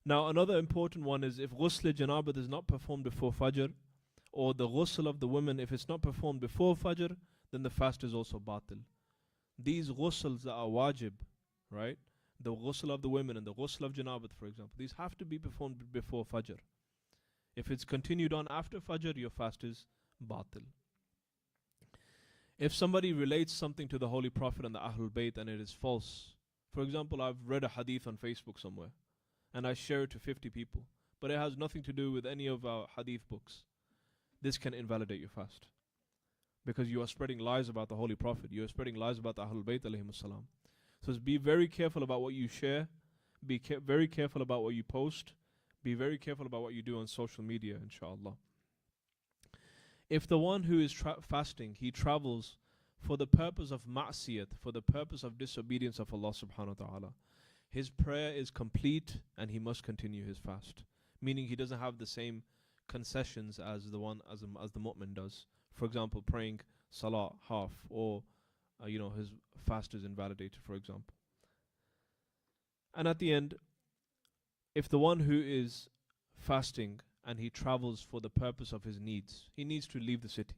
S2: Now another important one is if ghusl janabat is not performed before fajr, or the ghusl of the women, if it's not performed before fajr, then the fast is also batil. These ghusls that are wajib, right? The ghusl of the women and the ghusl of janabat, for example, these have to be performed before fajr. If it's continued on after fajr, your fast is batil. If somebody relates something to the Holy Prophet and the Ahlul Bayt and it is false, for example, I've read a hadith on Facebook somewhere and I share it to 50 people, but it has nothing to do with any of our hadith books, this can invalidate your fast. Because you are spreading lies about the Holy Prophet, you are spreading lies about the Ahlul Bayt alayhimus salam. So be very careful about what you share, be very careful about what you post, be very careful about what you do on social media, inshallah. If the one who is fasting, he travels for the purpose of ma'siyat, for the purpose of disobedience of Allah subhanahu wa ta'ala, his prayer is complete and he must continue his fast. Meaning he doesn't have the same concessions as the mu'min does. For example, praying salah half, or his fast is invalidated, for example. And at the end, if the one who is fasting and he travels for the purpose of his needs, he needs to leave the city.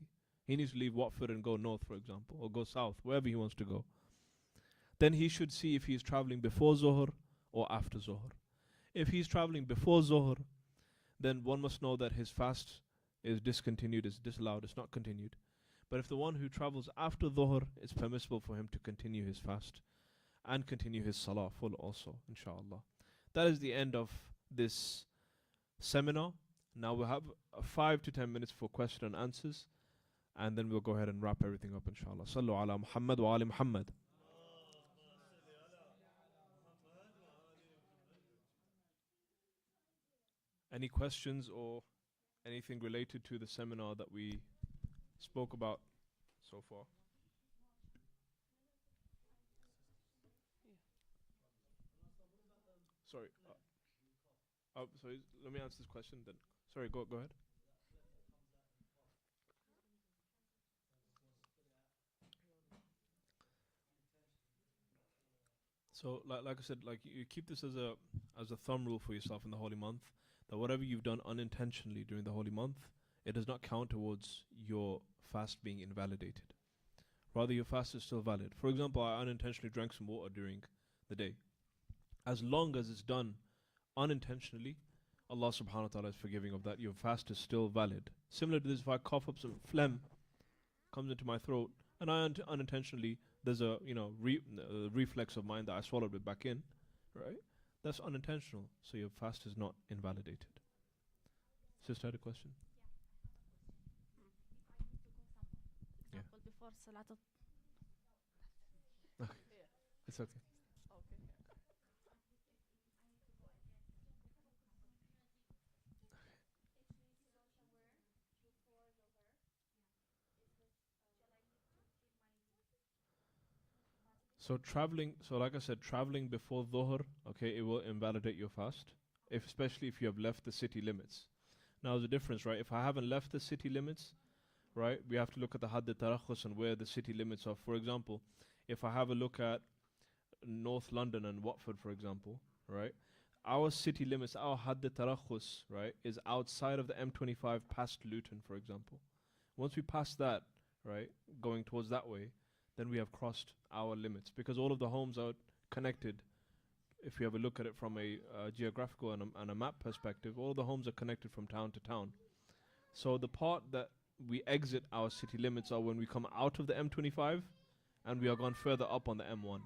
S2: He needs to leave Watford and go north, for example, or go south, wherever he wants to go. Then he should see if he is traveling before Zuhr or after Zuhr. If he is traveling before Zuhr, then one must know that his fast is discontinued, is disallowed, it's not continued. But if the one who travels after Dhuhr, it's permissible for him to continue his fast and continue his salah full also, inshallah. That is the end of this seminar. Now we'll have 5 to 10 minutes for question and answers, and then we'll go ahead and wrap everything up, inshallah. Sallu ala Muhammad wa ali Muhammad. Any questions or anything related to the seminar that we spoke about so far? Sorry. Sorry, let me answer this question then. Sorry, go ahead. So, like I said, like you keep this as a thumb rule for yourself in the holy month, that whatever you've done unintentionally during the holy month, it does not count towards your fast being invalidated. Rather, your fast is still valid. For example, I unintentionally drank some water during the day. As long as it's done unintentionally, Allah subhanahu wa ta'ala is forgiving of that. Your fast is still valid. Similar to this, if I cough up some phlegm, comes into my throat, and I unintentionally, there's a reflex of mine that I swallowed it back in, right? That's unintentional, so your fast is not invalidated. Sister had a question? Yeah.
S3: Before Salat.
S2: Okay. It's okay. So like I said, traveling before Dhuhr, okay, it will invalidate your fast, especially if you have left the city limits. Now there's a difference, right? If I haven't left the city limits, right? We have to look at the Hadd Tarakhus and where the city limits are. For example, if I have a look at North London and Watford, for example, right? Our city limits, our Hadd Tarakhus, right, is outside of the M25 past Luton, for example. Once we pass that, right, going towards that way, then we have crossed our limits because all of the homes are connected. If you have a look at it from a geographical and a map perspective, all the homes are connected from town to town. So the part that we exit our city limits are when we come out of the M25 and we are gone further up on the M1.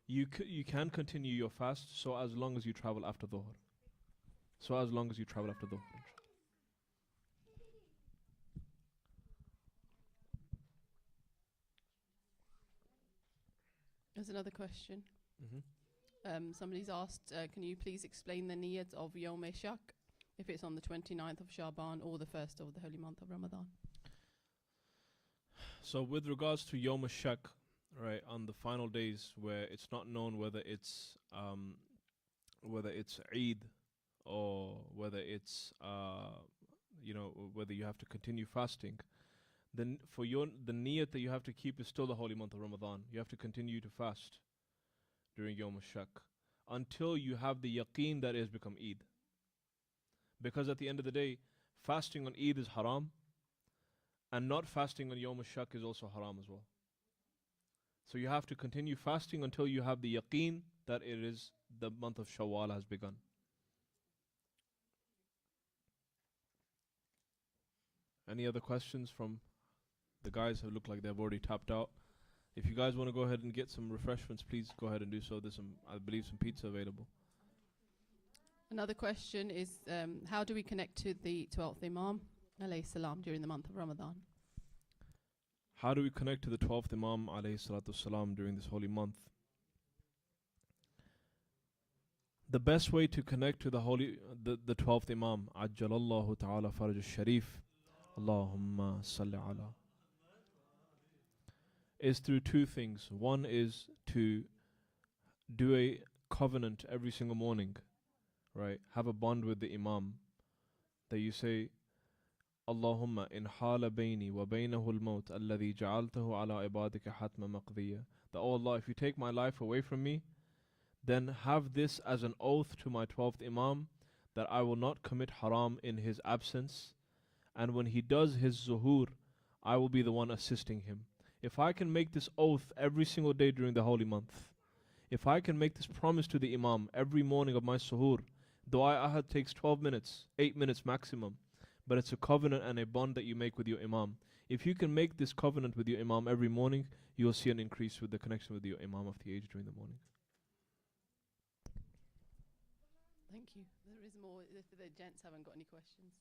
S2: You can continue your fast so as long as you travel after Dhuhr. So as long as you travel after Dhuhr.
S3: There's another question.
S2: Mm-hmm.
S3: Somebody's asked, can you please explain the niyat of Yom Shak, if it's on the 29th of Shaban or the 1st of the holy month of Ramadan?
S2: So with regards to Yom Shak, right, on the final days where it's not known whether it's Eid or whether it's whether you have to continue fasting, then for the niyat that you have to keep is still the holy month of Ramadan. You have to continue to fast during Yom Shak until you have the yaqeen that it has become Eid. Because at the end of the day, fasting on Eid is haram, and not fasting on Yom Shak is also haram as well. So you have to continue fasting until you have the yaqeen that it is the month of Shawwal has begun. Any other questions from the guys who look like they've already tapped out? If you guys want to go ahead and get some refreshments, please go ahead and do so. There's I believe, some pizza available.
S3: Another question is, how do we connect to the 12th Imam, alayhi salam, during the month of Ramadan?
S2: How do we connect to the 12th Imam, alayhi salatu salam, during this holy month? The best way to connect to the 12th Imam, Ajjalallahu ta'ala faraj al-sharif, Allahumma salli ala, is through two things. One is to do a covenant every single morning, right? Have a bond with the Imam that you say, Allahumma in hala bayni wa baynahu al-maut alladhi ja'altahu ala ibadika hatma maqdiya. That, oh Allah, if you take my life away from me, then have this as an oath to my 12th Imam that I will not commit haram in his absence, and when he does his zuhur, I will be the one assisting him. If I can make this oath every single day during the holy month, if I can make this promise to the Imam every morning of my suhoor, Dua Ahad takes 12 minutes, 8 minutes maximum, but it's a covenant and a bond that you make with your Imam. If you can make this covenant with your Imam every morning, you will see an increase with the connection with your Imam of the age during the morning.
S3: Thank you. There is more if the gents haven't got any questions.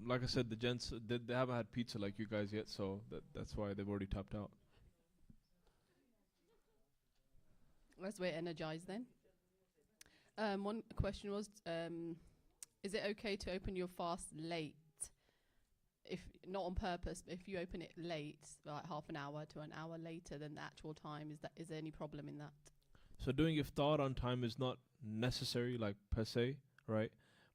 S2: Like I said, the gents, they haven't had pizza like you guys yet, so that's why they've already tapped out.
S3: As we're energized then. One question was, is it okay to open your fast late? If not on purpose, but if you open it late, like half an hour to an hour later than the actual time, is there any problem in that?
S2: So doing iftar on time is not necessary, like per se, right?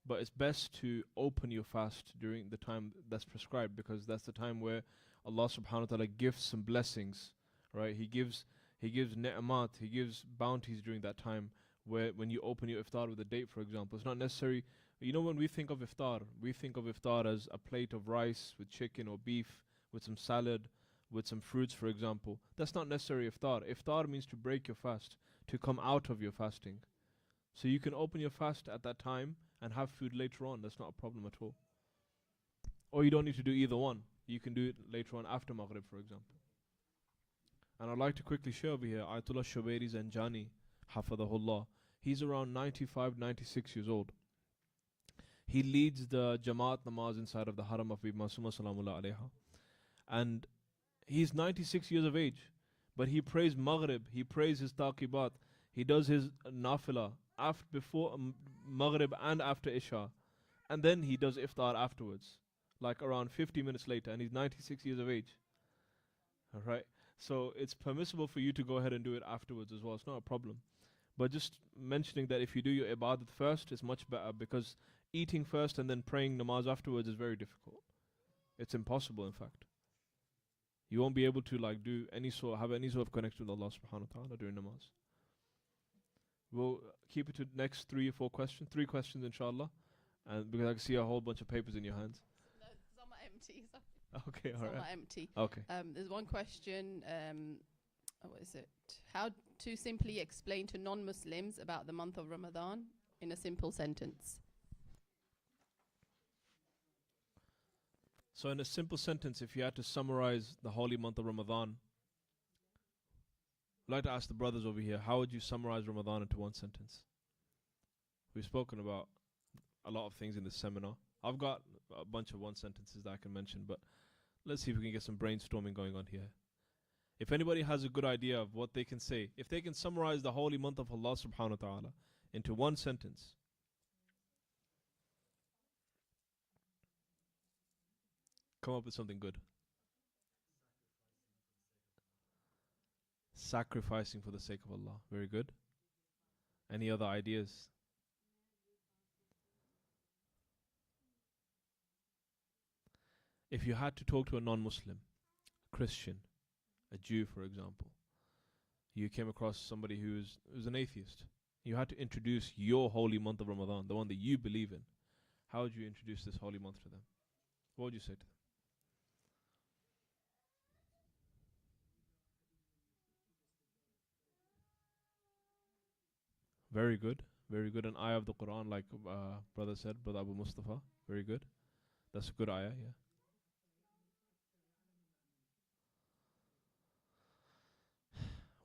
S2: But it's best to open your fast during the time that's prescribed, because that's the time where Allah subhanahu wa ta'ala gives some blessings, right? He gives ni'mat, He gives bounties during that time, where when you open your iftar with a date, for example. It's not necessary. You know, when we think of iftar as a plate of rice with chicken or beef, with some salad, with some fruits, for example. That's not necessarily iftar. Iftar means to break your fast, to come out of your fasting. So you can open your fast at that time and have food later on. That's not a problem at all. Or you don't need to do either one. You can do it later on after Maghrib, for example. And I'd like to quickly share over here Ayatollah Shubairi Zanjani, Hafadahullah. He's around 95, 96 years old. He leads the Jamaat namaz inside of the Haram of Bibi Masuma Salamullah Alayha. And he's 96 years of age. But he prays Maghrib, he prays his taqibat, he does his nafila before Maghrib and after Isha. And then he does iftar afterwards, like around 50 minutes later, and he's 96 years of age. Alright? So it's permissible for you to go ahead and do it afterwards as well. It's not a problem. But just mentioning that if you do your ibadat first, it's much better, because eating first and then praying namaz afterwards is very difficult. It's impossible, in fact. You won't be able to like have any sort of connection with Allah subhanahu wa ta'ala during namaz. We'll keep it to next 3 or 4 questions. 3 questions, inshallah. And because I can see a whole bunch of papers in your hands.
S3: No, some are empty.
S2: Okay, all
S3: Some
S2: right.
S3: are empty.
S2: Okay.
S3: There's one question. What is it? How to simply explain to non-Muslims about the month of Ramadan in a simple sentence?
S2: So in a simple sentence, if you had to summarize the holy month of Ramadan, I'd like to ask the brothers over here, how would you summarize Ramadan into one sentence? We've spoken about a lot of things in this seminar. I've got a bunch of one sentences that I can mention, but let's see if we can get some brainstorming going on here. If anybody has a good idea of what they can say, if they can summarize the holy month of Allah subhanahu wa ta'ala into one sentence. Come up with something good. Sacrificing for the sake of Allah. Very good. Any other ideas? If you had to talk to a non-Muslim, Christian, a Jew, for example, you came across somebody who's an atheist, you had to introduce your holy month of Ramadan, the one that you believe in. How would you introduce this holy month to them? What would you say to them? Very good. Very good. An ayah of the Quran, like brother said, Brother Abu Mustafa. Very good. That's a good ayah, yeah.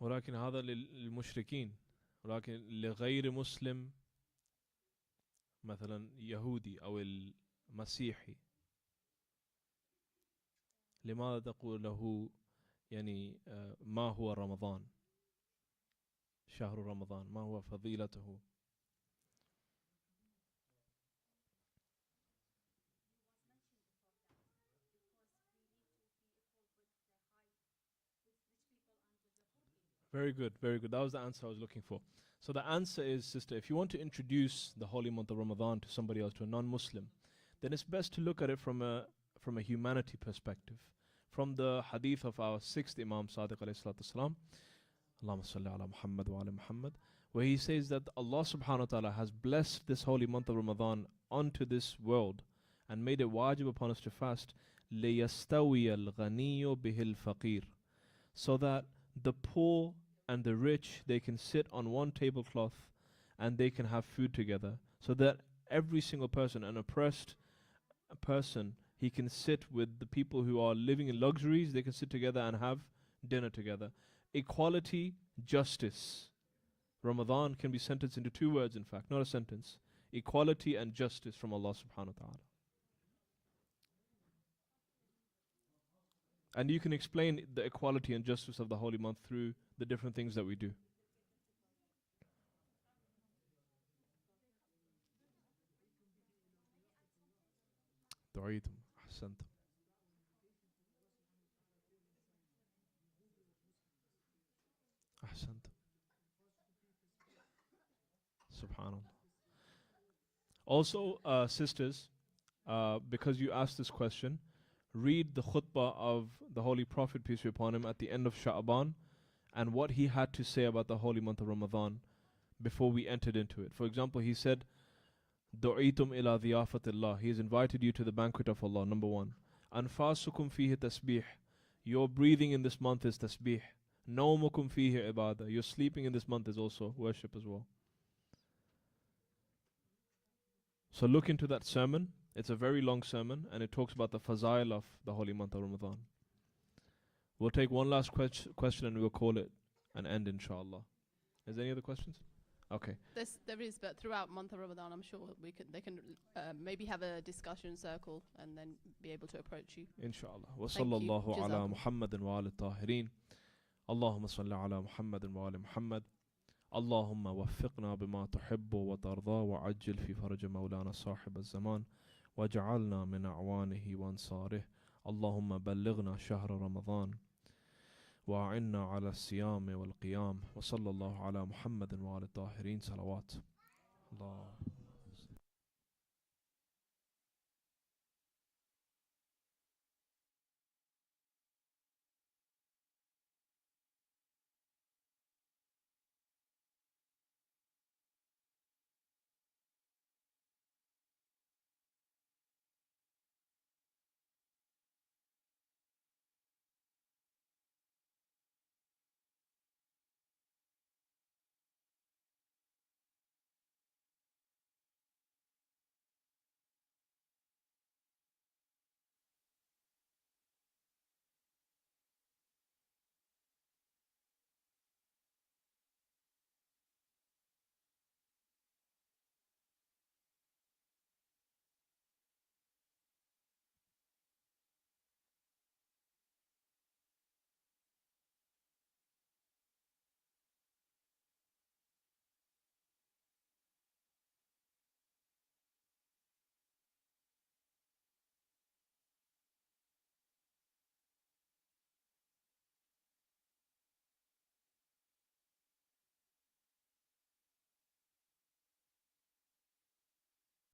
S2: ولكن هذا للمشركين ولكن لغير مسلم مثلا يهودي أو المسيحي لماذا تقول له يعني ما هو رمضان شهر رمضان ما هو فضيلته Very good, very good. That was the answer I was looking for. So the answer is, sister, if you want to introduce the holy month of Ramadan to somebody else, to a non-Muslim, then it's best to look at it from a humanity perspective. From the hadith of our 6th Imam Sadiq alayhi salatu wasalam, Allahumma salli ala Muhammad wa ala Muhammad, where he says that Allah subhanahu wa ta'ala has blessed this holy month of Ramadan onto this world and made it wajib upon us to fast, لِيَسْتَوِيَ الْغَنِيُّ بِهِ الْفَقِيرُ, so that the poor and the rich, they can sit on one tablecloth and they can have food together, so that every single person, an oppressed person, he can sit with the people who are living in luxuries, they can sit together and have dinner together. Equality, justice. Ramadan can be sentenced into 2 words, in fact, not a sentence. Equality and justice from Allah subhanahu wa ta'ala. And you can explain the equality and justice of the holy month through the different things that we do. دعيتم أحسنتم. أحسنتم. Subhanallah. Also, sisters, because you asked this question, read the khutbah of the Holy Prophet, peace be upon him, at the end of Sha'ban, and what he had to say about the holy month of Ramadan before we entered into it. For example, he said, Du'itum ila dhiyafatillah. He has invited you to the banquet of Allah, number 1. Anfasukum fihi tasbih. Your breathing in this month is tasbih. Nawmukum fihi ibadah. Your sleeping in this month is also worship as well. So look into that sermon. It's a very long sermon, and it talks about the fazail of the holy month of Ramadan. We'll take one last question and we'll call it an end, inshallah. Is there any other questions? Okay.
S3: There is, but throughout month of Ramadan, I'm sure they can maybe have a discussion circle and then be able to approach you.
S2: Inshallah. Wa sallallahu ala Muhammadin wa ala tahirin. Allahumma salli ala Muhammadin wa ala Muhammad. اللهم وفقنا بما تحب وترضى وعجل في فرج مولانا صاحب الزمان واجعلنا من أعوانه وأنصاره اللهم بلغنا شهر رمضان وأعنا على الصيام والقيام وصلى الله على محمد وعلى الطاهرين صلوات الله